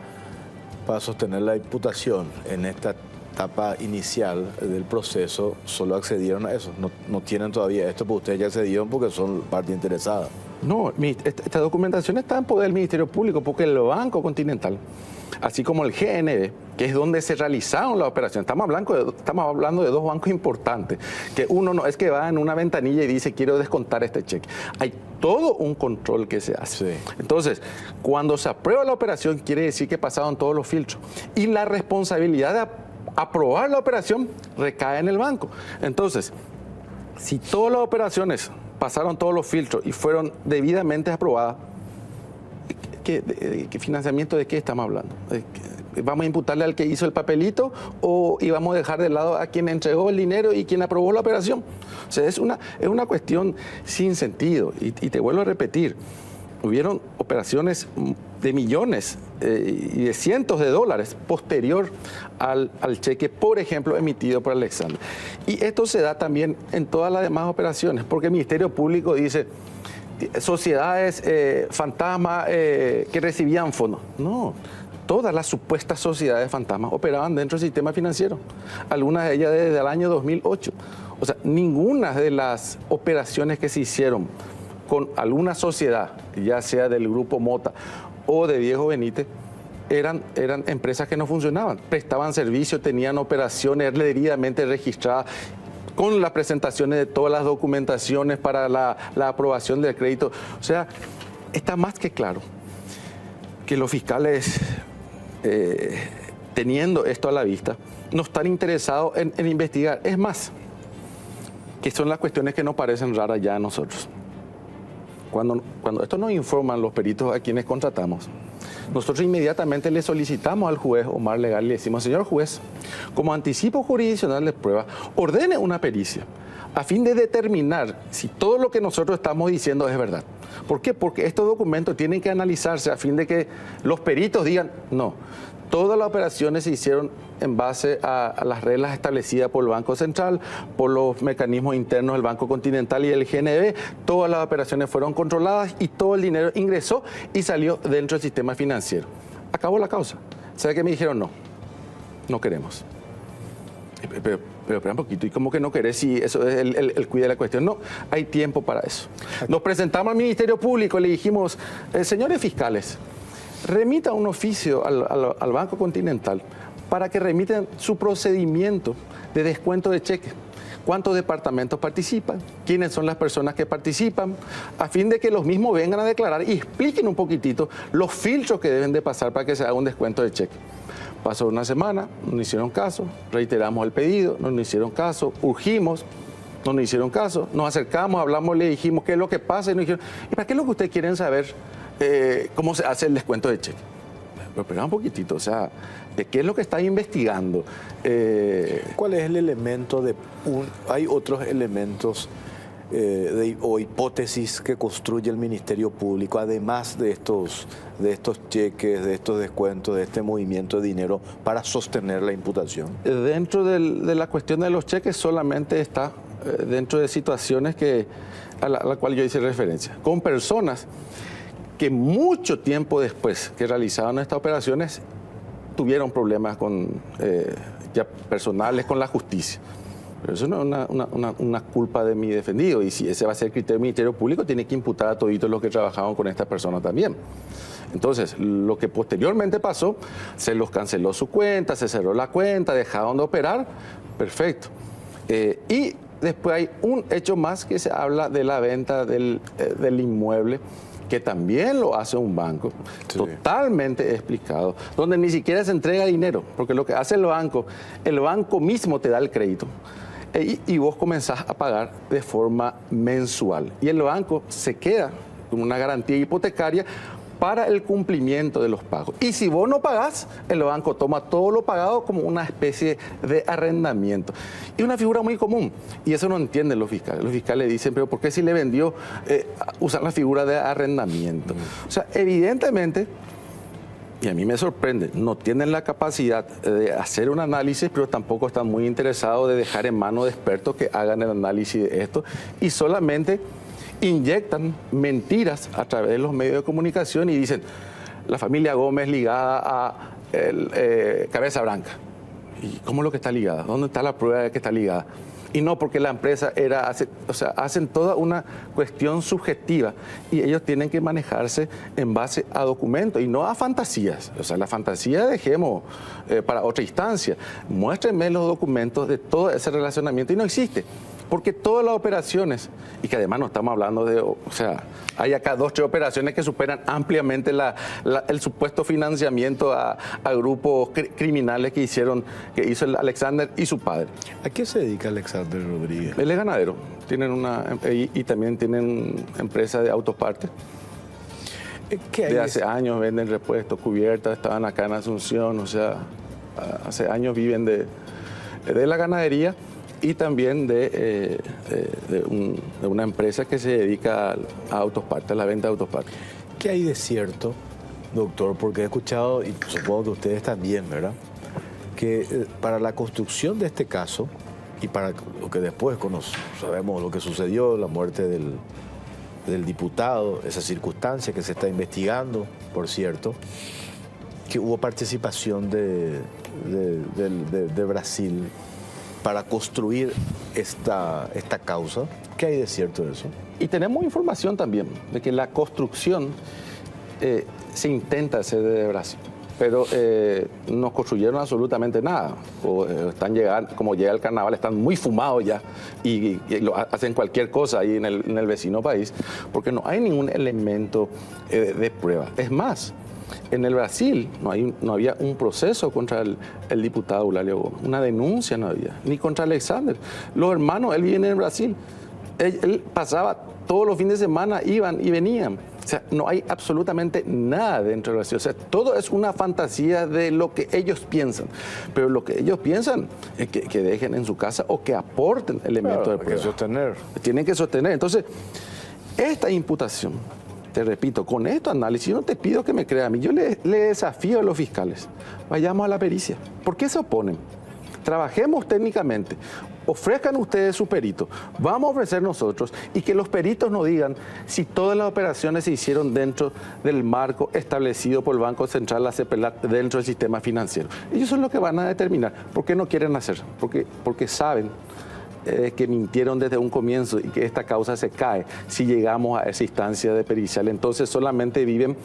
A: para sostener la imputación, en esta etapa inicial del proceso, solo accedieron a eso. No tienen todavía esto, porque ustedes ya accedieron porque son parte interesada.
O: No, esta documentación está en poder del Ministerio Público porque el Banco Continental, así como el GNB, que es donde se realizaron las operaciones, estamos hablando de dos bancos importantes, que uno no es que va en una ventanilla y dice quiero descontar este cheque. Hay todo un control que se hace. Sí. Entonces, cuando se aprueba la operación, quiere decir que pasaron todos los filtros. Y la responsabilidad de aprobar la operación recae en el banco. Entonces, si todas las operaciones pasaron todos los filtros y fueron debidamente aprobadas, ¿qué financiamiento de qué estamos hablando? ¿Vamos a imputarle al que hizo el papelito o íbamos a dejar de lado a quien entregó el dinero y quien aprobó la operación? O sea, es una cuestión sin sentido. Y te vuelvo a repetir, hubieron operaciones de millones y de cientos de dólares posterior al cheque, por ejemplo, emitido por Alexander. Y esto se da también en todas las demás operaciones, porque el Ministerio Público dice sociedades fantasma que recibían fondos. No, todas las supuestas sociedades fantasmas operaban dentro del sistema financiero, algunas de ellas desde el año 2008. O sea, ninguna de las operaciones que se hicieron con alguna sociedad, ya sea del Grupo Mota o de Diego Benítez, eran empresas que no funcionaban, prestaban servicios, tenían operaciones debidamente registradas, con las presentaciones de todas las documentaciones para la aprobación del crédito. O sea, está más que claro que los fiscales, teniendo esto a la vista, no están interesados en investigar. Es más, que son las cuestiones que nos parecen raras ya a nosotros. Cuando esto nos informan los peritos a quienes contratamos, nosotros inmediatamente le solicitamos al juez Omar Legal y le decimos: señor juez, como anticipo jurisdiccional de prueba, ordene una pericia a fin de determinar si todo lo que nosotros estamos diciendo es verdad. ¿Por qué? Porque estos documentos tienen que analizarse a fin de que los peritos digan: no, todas las operaciones se hicieron en base a las reglas establecidas por el Banco Central, por los mecanismos internos del Banco Continental y el GNB. Todas las operaciones fueron controladas y todo el dinero ingresó y salió dentro del sistema financiero. Acabó la causa. ¿Sabe qué me dijeron? No queremos. Pero espera un poquito, ¿y cómo que no querés si eso es el cuide de la cuestión? No, hay tiempo para eso. Nos presentamos al Ministerio Público y le dijimos: señores fiscales, remita un oficio al Banco Continental para que remiten su procedimiento de descuento de cheque. ¿Cuántos departamentos participan? ¿Quiénes son las personas que participan? A fin de que los mismos vengan a declarar y expliquen un poquitito los filtros que deben de pasar para que se haga un descuento de cheque. Pasó una semana, no nos hicieron caso, reiteramos el pedido, no nos hicieron caso, urgimos, no nos hicieron caso, nos acercamos, hablamos, le dijimos qué es lo que pasa y nos dijeron: ¿y para qué es lo que ustedes quieren saber cómo se hace el descuento de cheque? Pero espera un poquitito, o sea, ¿qué es lo que están investigando?
A: ¿Cuál es el elemento hay otros elementos o hipótesis que construye el Ministerio Público, además de estos cheques, de estos descuentos, de este movimiento de dinero, para sostener la imputación?
O: Dentro de la cuestión de los cheques solamente está dentro de situaciones a la cual yo hice referencia, con personas que mucho tiempo después que realizaban estas operaciones tuvieron problemas ya personales con la justicia. Pero eso no es una culpa de mi defendido, y si ese va a ser el criterio del Ministerio Público, tiene que imputar a toditos los que trabajaban con estas personas también. Entonces, lo que posteriormente pasó, se los canceló su cuenta, se cerró la cuenta, dejaron de operar, perfecto. Y después hay un hecho más que se habla de la venta del inmueble, que también lo hace un banco, sí, totalmente explicado, donde ni siquiera se entrega dinero, porque lo que hace el banco mismo te da el crédito y vos comenzás a pagar de forma mensual. Y el banco se queda con una garantía hipotecaria para el cumplimiento de los pagos. Y si vos no pagás, el banco toma todo lo pagado como una especie de arrendamiento. Y una figura muy común, y eso no entienden los fiscales. Los fiscales dicen, pero ¿por qué si le vendió usar la figura de arrendamiento? O sea, evidentemente, y a mí me sorprende, no tienen la capacidad de hacer un análisis, pero tampoco están muy interesados de dejar en manos de expertos que hagan el análisis de esto, y solamente inyectan mentiras a través de los medios de comunicación y dicen, la familia Gómez ligada a Cabeza Branca. ¿Y cómo es lo que está ligada? ¿Dónde está la prueba de que está ligada? Y no, porque la empresa hacen toda una cuestión subjetiva y ellos tienen que manejarse en base a documentos y no a fantasías. O sea, la fantasía dejemos para otra instancia. Muéstrenme los documentos de todo ese relacionamiento y no existe. Porque todas las operaciones, y que además no estamos hablando de, o sea, hay acá 2 o 3 operaciones que superan ampliamente el supuesto financiamiento a grupos criminales que hizo el Alexander y su padre.
A: ¿A qué se dedica Alexander Rodríguez?
O: Él es ganadero, y también tienen empresa de autopartes. De hace años venden repuestos, cubiertas, estaban acá en Asunción, o sea, hace años viven de la ganadería. Y también de una empresa que se dedica a autopartes, a la venta de autopartes.
A: ¿Qué hay de cierto, doctor? Porque he escuchado, y supongo que ustedes también, ¿verdad?, que para la construcción de este caso, y para lo que después sabemos lo que sucedió, la muerte del diputado, esa circunstancia que se está investigando, por cierto, que hubo participación de Brasil para construir esta causa. ¿Qué hay de cierto de eso?
O: Y tenemos información también de que la construcción se intenta hacer desde Brasil, pero no construyeron absolutamente nada. Están llegando, como llega el carnaval, están muy fumados ya y hacen cualquier cosa ahí en el vecino país, porque no hay ningún elemento de prueba. Es más, en el Brasil no había un proceso contra el diputado Eulalio Gómez, una denuncia no había, ni contra Alexander. Los hermanos, él viene en Brasil, él pasaba todos los fines de semana, iban y venían. O sea, no hay absolutamente nada dentro de Brasil. O sea, todo es una fantasía de lo que ellos piensan. Pero lo que ellos piensan es que dejen en su casa o que aporten elementos de prueba.
A: Hay que sostener.
O: Tienen que sostener. Entonces, esta imputación, te repito, con este análisis, yo no te pido que me crea a mí, yo le desafío a los fiscales, vayamos a la pericia. ¿Por qué se oponen? Trabajemos técnicamente, ofrezcan ustedes su perito, vamos a ofrecer nosotros y que los peritos nos digan si todas las operaciones se hicieron dentro del marco establecido por el Banco Central, la CEPELAT, dentro del sistema financiero. Ellos son los que van a determinar. ¿Por qué no quieren hacer? Porque saben que mintieron desde un comienzo y que esta causa se cae si llegamos a esa instancia de pericial. Entonces solamente viven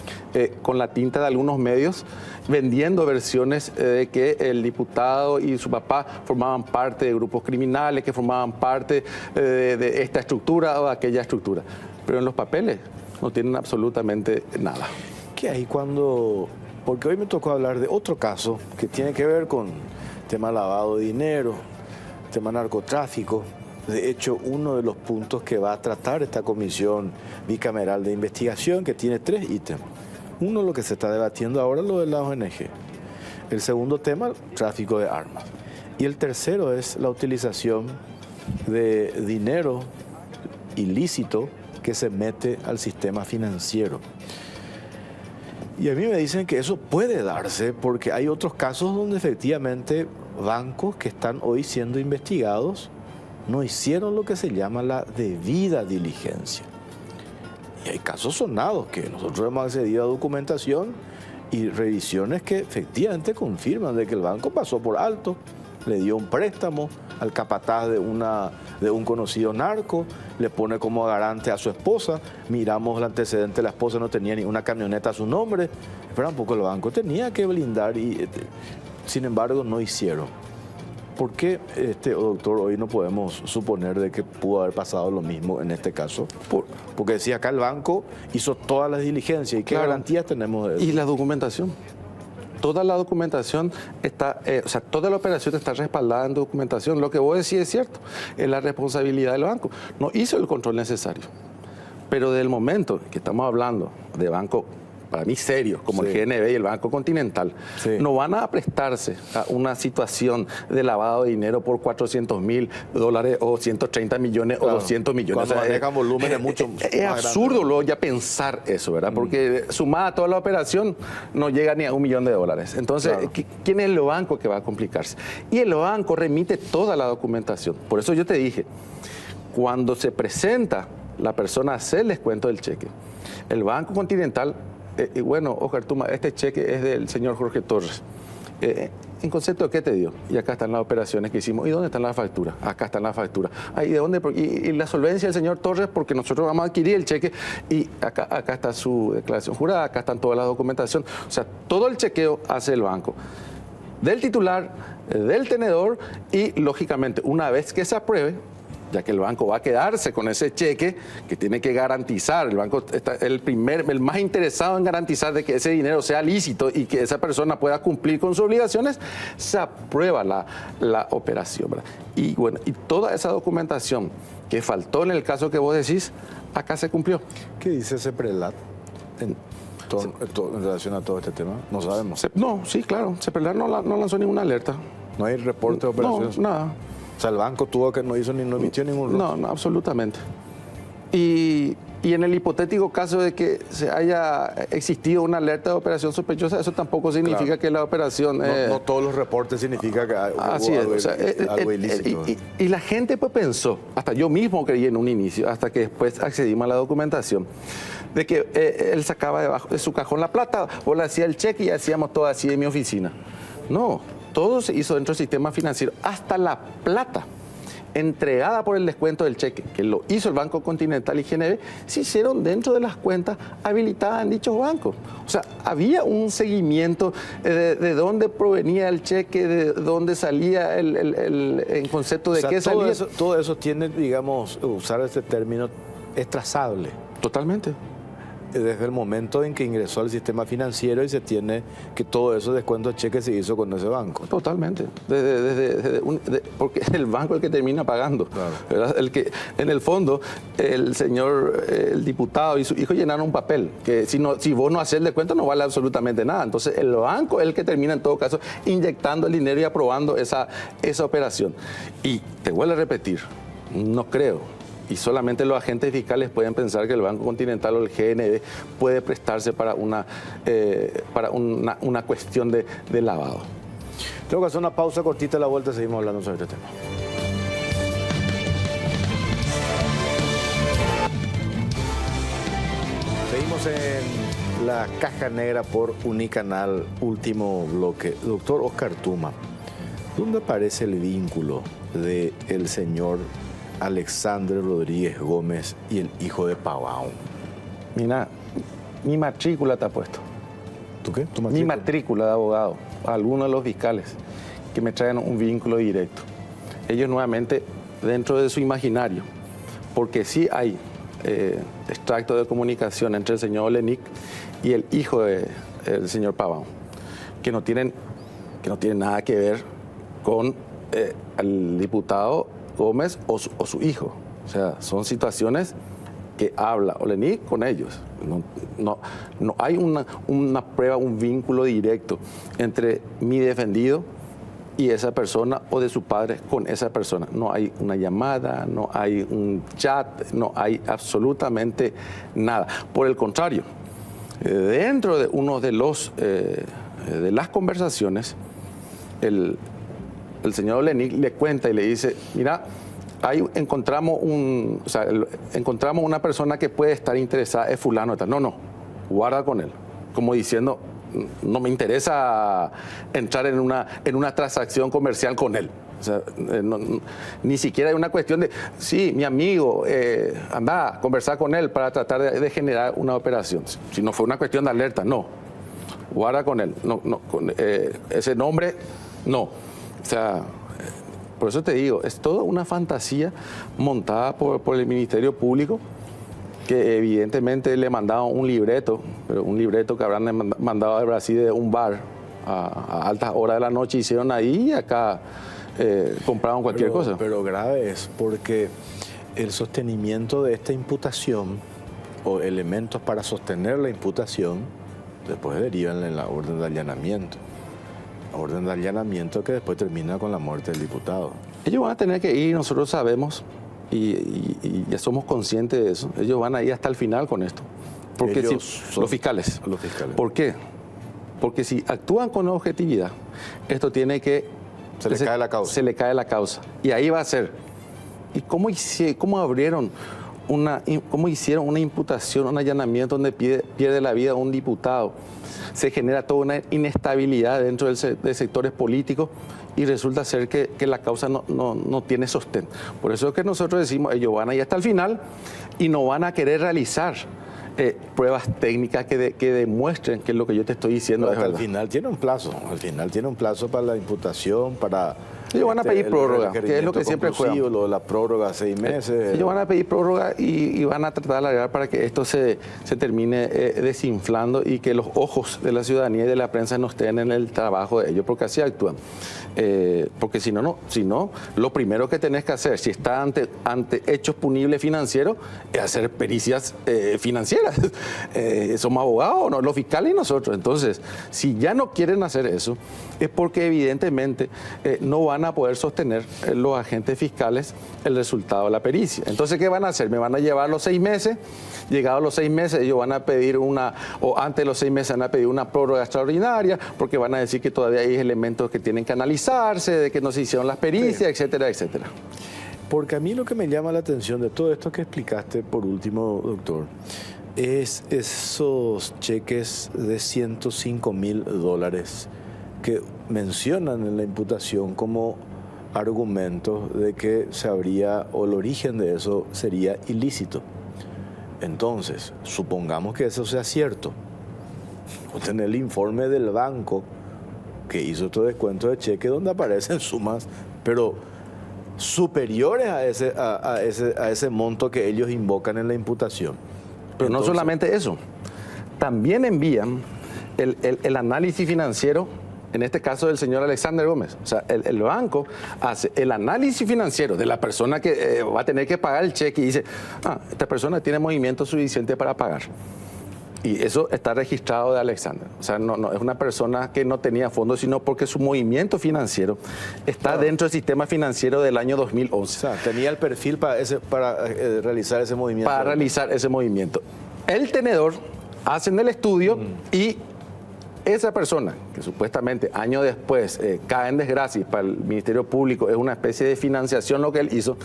O: con la tinta de algunos medios vendiendo versiones de que el diputado y su papá formaban parte de grupos criminales, que formaban parte de esta estructura o de aquella estructura. Pero en los papeles no tienen absolutamente nada.
A: ¿Qué hay cuando...? Porque hoy me tocó hablar de otro caso que tiene que ver con tema lavado de dinero, tema narcotráfico. De hecho, uno de los puntos que va a tratar esta comisión bicameral de investigación, que tiene 3 ítems. Uno, lo que se está debatiendo ahora, lo de la ONG. El segundo tema, tráfico de armas. Y el tercero es la utilización de dinero ilícito que se mete al sistema financiero. Y a mí me dicen que eso puede darse porque hay otros casos donde efectivamente bancos que están hoy siendo investigados no hicieron lo que se llama la debida diligencia. Y hay casos sonados que nosotros hemos accedido a documentación y revisiones que efectivamente confirman de que el banco pasó por alto, le dio un préstamo al capataz de un conocido narco, le pone como garante a su esposa, miramos el antecedente, la esposa no tenía ni una camioneta a su nombre, pero tampoco el banco tenía que blindar y sin embargo no hicieron. ¿Por qué, doctor, hoy no podemos suponer de que pudo haber pasado lo mismo en este caso? Porque decía acá el banco hizo todas las diligencias. ¿Y qué garantías tenemos de eso?
O: Y la documentación. Toda la documentación está, toda la operación está respaldada en documentación. Lo que vos decís es cierto, es la responsabilidad del banco. No hizo el control necesario. Pero del momento que estamos hablando de banco para mí serios, como el GNB y el Banco Continental, no van a prestarse a una situación de lavado de dinero por $400.000 o 130 millones o 200 millones.
A: Cuando manejan volúmenes mucho
O: Es absurdo luego ya pensar eso, ¿verdad? Porque sumada toda la operación no llega ni a $1 millón. Entonces, ¿quién es el banco que va a complicarse? Y el banco remite toda la documentación. Por eso yo te dije, cuando se presenta la persona a hacer el descuento del cheque, el Banco Continental, bueno, Oscar Tuma, este cheque es del señor Jorge Torres. ¿En concepto de qué te dio? Y acá están las operaciones que hicimos. ¿Y dónde están las facturas? Acá están las facturas. ¿Y de dónde? Y la solvencia del señor Torres, porque nosotros vamos a adquirir el cheque y acá está su declaración jurada, acá están toda la documentación. O sea, todo el chequeo hace el banco. Del titular, del tenedor y, lógicamente, una vez que se apruebe, ya que el banco va a quedarse con ese cheque que tiene que garantizar, el banco está el más interesado en garantizar de que ese dinero sea lícito y que esa persona pueda cumplir con sus obligaciones, se aprueba la operación, ¿verdad? Y bueno, y toda esa documentación que faltó en el caso que vos decís, acá se cumplió.
A: ¿Qué dice ese prelat en relación a todo este tema? No sabemos.
O: No, sí, claro, CEPRELAT no lanzó ninguna alerta.
A: ¿No hay reporte de operaciones?
O: No, nada.
A: O sea, el banco no emitió ningún rostro.
O: No, absolutamente. Y en el hipotético caso de que se haya existido una alerta de operación sospechosa, eso tampoco significa que la operación...
A: No todos los reportes significan que hubo algo ilícito.
O: Y la gente pues pensó, hasta yo mismo creí en un inicio, hasta que después accedimos a la documentación, de que él sacaba debajo de su cajón la plata, o le hacía el cheque y hacíamos todo así en mi oficina. No, todo se hizo dentro del sistema financiero, hasta la plata entregada por el descuento del cheque, que lo hizo el Banco Continental y GNB, se hicieron dentro de las cuentas habilitadas en dichos bancos. O sea, había un seguimiento de dónde provenía el cheque, de dónde salía en concepto de qué salía.
A: Todo eso tiene, digamos, usar este término, es trazable.
O: Totalmente.
A: Desde el momento en que ingresó al sistema financiero y se tiene que todo eso descuento de cheque se hizo con ese banco.
O: Totalmente. Porque es el banco el que termina pagando. Claro. El que, en el fondo, el diputado y su hijo llenaron un papel que si vos no haces el descuento no vale absolutamente nada. Entonces el banco es el que termina en todo caso inyectando el dinero y aprobando esa operación. Y te vuelvo a repetir, no creo. Y solamente los agentes fiscales pueden pensar que el Banco Continental o el GNB puede prestarse para una cuestión de lavado.
A: Tengo que hacer una pausa cortita, a la vuelta seguimos hablando sobre este tema. Seguimos en la caja negra por Unicanal, último bloque. Doctor Oscar Tuma, ¿dónde aparece el vínculo del señor Alexandre Rodríguez Gómez y el hijo de Pavão?
O: Mira, mi matrícula está puesto.
A: ¿Tú qué? ¿Tu matrícula?
O: Mi matrícula de abogado, algunos de los fiscales que me traen un vínculo directo. Ellos nuevamente dentro de su imaginario, porque sí hay extracto de comunicación entre el señor Olenik y el hijo del señor Pavão, que no tienen nada que ver con el diputado Gómez o su hijo. O sea, son situaciones que habla Olenik con ellos. No hay una prueba, un vínculo directo entre mi defendido y esa persona o de su padre con esa persona. No hay una llamada, no hay un chat, no hay absolutamente nada. Por el contrario, dentro de uno de las conversaciones, el señor Olenik le cuenta y le dice, mira, ahí encontramos una persona que puede estar interesada, es fulano y tal. No, guarda con él. Como diciendo, no me interesa entrar en una transacción comercial con él. O sea, ni siquiera hay una cuestión de, sí, mi amigo, anda a conversar con él para tratar de generar una operación. Si no fue una cuestión de alerta, no. Guarda con él. Ese nombre, no. O sea, por eso te digo, es toda una fantasía montada por el Ministerio Público, que evidentemente le mandaron un libreto, pero un libreto que habrán mandado de Brasil de un bar a altas horas de la noche, hicieron ahí y acá compraron cualquier cosa.
A: Pero grave es porque el sostenimiento de esta imputación o elementos para sostener la imputación después derivan en la orden de allanamiento. Orden de allanamiento que después termina con la muerte del diputado.
O: Ellos van a tener que ir, nosotros sabemos, y ya somos conscientes de eso, ellos van a ir hasta el final con esto. Porque los fiscales.
A: Los fiscales.
O: ¿Por qué? Porque si actúan con objetividad, esto tiene que...
A: Se le cae la causa.
O: Se le cae la causa. Y ahí va a ser. ¿Y cómo hicieron una imputación, un allanamiento donde pierde la vida un diputado? Se genera toda una inestabilidad dentro de sectores políticos y resulta ser que la causa no tiene sostén. Por eso es que nosotros decimos, ellos van a ir hasta el final y no van a querer realizar pruebas técnicas que demuestren que lo que yo te estoy diciendo es verdad.
A: Al final tiene un plazo para la imputación, para...
O: Ellos van a pedir prórroga, que es lo que siempre juegan.
A: Lo de la prórroga, 6 meses.
O: Ellos van a pedir prórroga y van a tratar de alargar para que esto se termine desinflando y que los ojos de la ciudadanía y de la prensa no estén en el trabajo de ellos, porque así actúan. Porque si no, lo primero que tenés que hacer, si está ante hechos punibles financieros, es hacer pericias financieras. Somos abogados, ¿no? Los fiscales y nosotros. Entonces, si ya no quieren hacer eso, es porque evidentemente no van a poder sostener los agentes fiscales el resultado de la pericia. Entonces, ¿qué van a hacer? Me van a llevar los 6 meses. Llegados los 6 meses, ellos van a pedir o antes de los 6 meses van a pedir una prórroga extraordinaria, porque van a decir que todavía hay elementos que tienen que analizarse, de que no se hicieron las pericias, etcétera, etcétera.
A: Porque a mí lo que me llama la atención de todo esto que explicaste, por último, doctor, es esos cheques de $105.000 que mencionan en la imputación como argumentos de que se habría, o el origen de eso sería ilícito. Entonces, supongamos que eso sea cierto. O tener el informe del banco que hizo todo descuento de cheque donde aparecen sumas, pero superiores a ese monto que ellos invocan en la imputación.
O: Pero entonces, no solamente eso, también envían el análisis financiero, en este caso del señor Alexander Gómez. O sea, el banco hace el análisis financiero de la persona que va a tener que pagar el cheque y dice, esta persona tiene movimiento suficiente para pagar. Y eso está registrado de Alexander. O sea, no es una persona que no tenía fondos, sino porque su movimiento financiero está dentro del sistema financiero del año 2011.
A: O sea, tenía el perfil para realizar ese movimiento.
O: Para realizar ese movimiento. El tenedor hacen el estudio y esa persona, que supuestamente años después cae en desgracia y para el Ministerio Público es una especie de financiación lo que él hizo,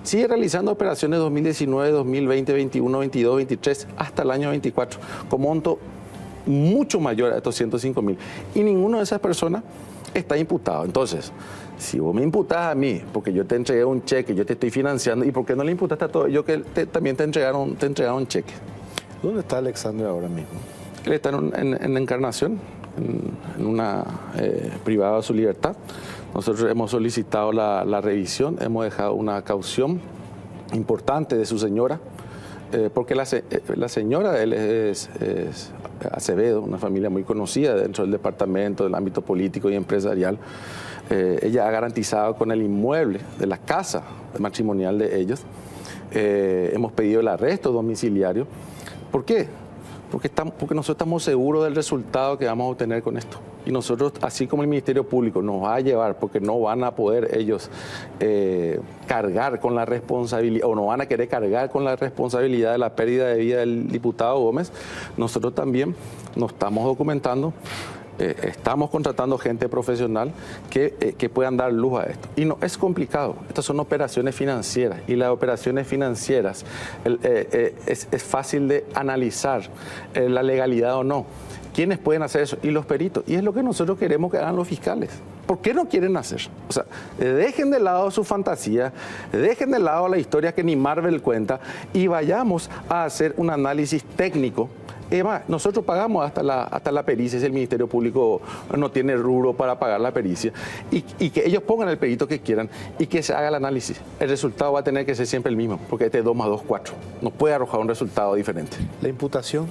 O: sigue realizando operaciones 2019, 2020, 21, 22, 23, hasta el año 24, con monto mucho mayor a estos 105.000. Y ninguno de esas personas está imputado. Entonces, si vos me imputás a mí, porque yo te entregué un cheque, yo te estoy financiando, ¿y por qué no le imputaste a todo ellos que también te entregaron un cheque?
A: ¿Dónde está Alexander ahora mismo?
O: Él está en Encarnación, en una privada de su libertad. Nosotros hemos solicitado la revisión, hemos dejado una caución importante de su señora, porque la señora de él es Acevedo, una familia muy conocida dentro del departamento, del ámbito político y empresarial. Ella ha garantizado con el inmueble de la casa matrimonial de ellos. Hemos pedido el arresto domiciliario. ¿Por qué? Porque nosotros estamos seguros del resultado que vamos a obtener con esto. Y nosotros, así como el Ministerio Público nos va a llevar, porque no van a poder ellos cargar con la responsabilidad, o no van a querer cargar con la responsabilidad de la pérdida de vida del diputado Gómez, nosotros también nos estamos documentando, estamos contratando gente profesional que puedan dar luz a esto. Y no es complicado, estas son operaciones financieras y las operaciones financieras es fácil de analizar la legalidad o no. ¿Quiénes pueden hacer eso? Y los peritos. Y es lo que nosotros queremos que hagan los fiscales. ¿Por qué no quieren hacer? O sea, dejen de lado su fantasía, dejen de lado la historia que ni Marvel cuenta y vayamos a hacer un análisis técnico. Además, nosotros pagamos hasta la pericia, si el Ministerio Público no tiene rubro para pagar la pericia, y que ellos pongan el perito que quieran y que se haga el análisis. El resultado va a tener que ser siempre el mismo, porque este 2 más 2, 4. No puede arrojar un resultado diferente.
A: La imputación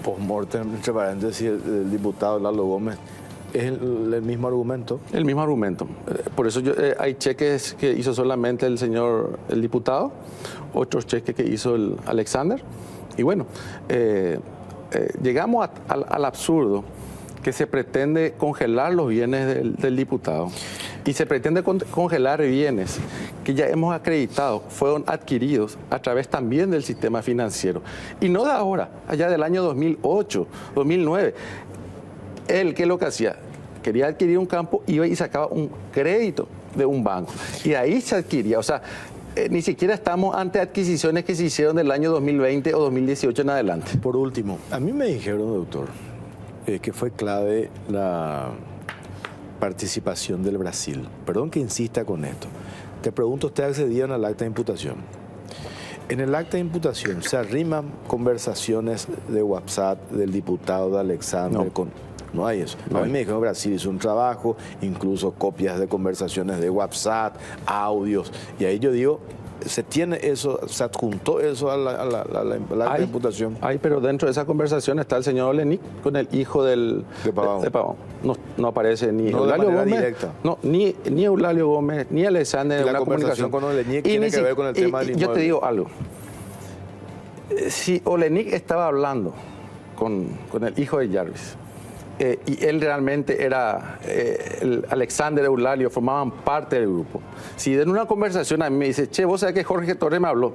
A: post-mortem, entre paréntesis, el diputado Lalo Gómez, ¿es el mismo argumento?
O: El mismo argumento. Por eso hay cheques que hizo solamente el diputado, otros cheques que hizo el Alexander. Y bueno, llegamos al absurdo que se pretende congelar los bienes del diputado y se pretende congelar bienes que ya hemos acreditado fueron adquiridos a través también del sistema financiero. Y no de ahora, allá del año 2008, 2009. Él, ¿qué es lo que hacía? Quería adquirir un campo, iba y sacaba un crédito de un banco. Y ahí se adquiría, o sea, ni siquiera estamos ante adquisiciones que se hicieron del año 2020 o 2018 en adelante.
A: Por último, a mí me dijeron, doctor, que fue clave la participación del Brasil. Perdón que insista con esto. Te pregunto, ¿usted accedieron al acta de imputación? En el acta de imputación se arriman conversaciones de WhatsApp del diputado de Alexander con... No hay eso. A mí me dijeron que Brasil hizo un trabajo, incluso copias de conversaciones de WhatsApp, audios, y ahí yo digo, se tiene eso, se adjuntó eso a la imputación.
O: Pero dentro de esa conversación está el señor Olenik con el hijo de Pavón. No aparece ni Eulalio Gómez, directa. No, ni Eulalio Gómez, ni Alexander.
A: La conversación con Olenik tiene que ver con el tema del inmueble.
O: Yo te digo algo. Si Olenik estaba hablando con el hijo de Jarvis, y él realmente era, Alexander, Eulalio, formaban parte del grupo. Si en una conversación a mí me dice, che, vos sabés que Jorge Torres me habló.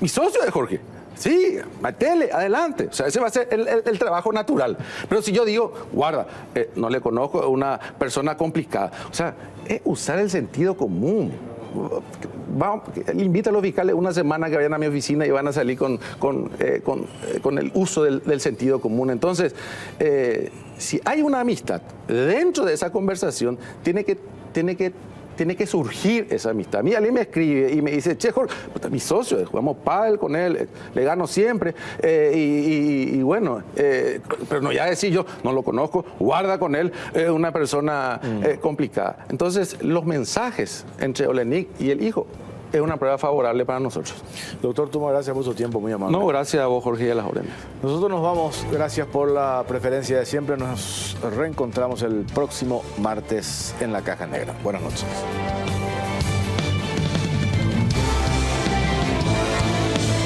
O: Mi socio es Jorge. Sí, metele, adelante. O sea, ese va a ser el trabajo natural. Pero si yo digo, guarda, no le conozco, es una persona complicada. O sea, es usar el sentido común. Invito a los fiscales una semana que vayan a mi oficina y van a salir con el uso del sentido común. Entonces, si hay una amistad dentro de esa conversación, tiene que surgir esa amistad. A mí alguien me escribe y me dice, che, Jorge, mi socio, jugamos pádel con él, le gano siempre, y bueno, pero no ya decir yo, no lo conozco, guarda con él, es una persona complicada. Entonces, los mensajes entre Olenik y el hijo es una prueba favorable para nosotros.
A: Doctor Tuma, gracias por su tiempo, muy amable.
O: No, gracias a vos, Jorge, y a las órdenes.
A: Nosotros nos vamos, gracias por la preferencia de siempre. Nos reencontramos el próximo martes en La Caja Negra. Buenas noches.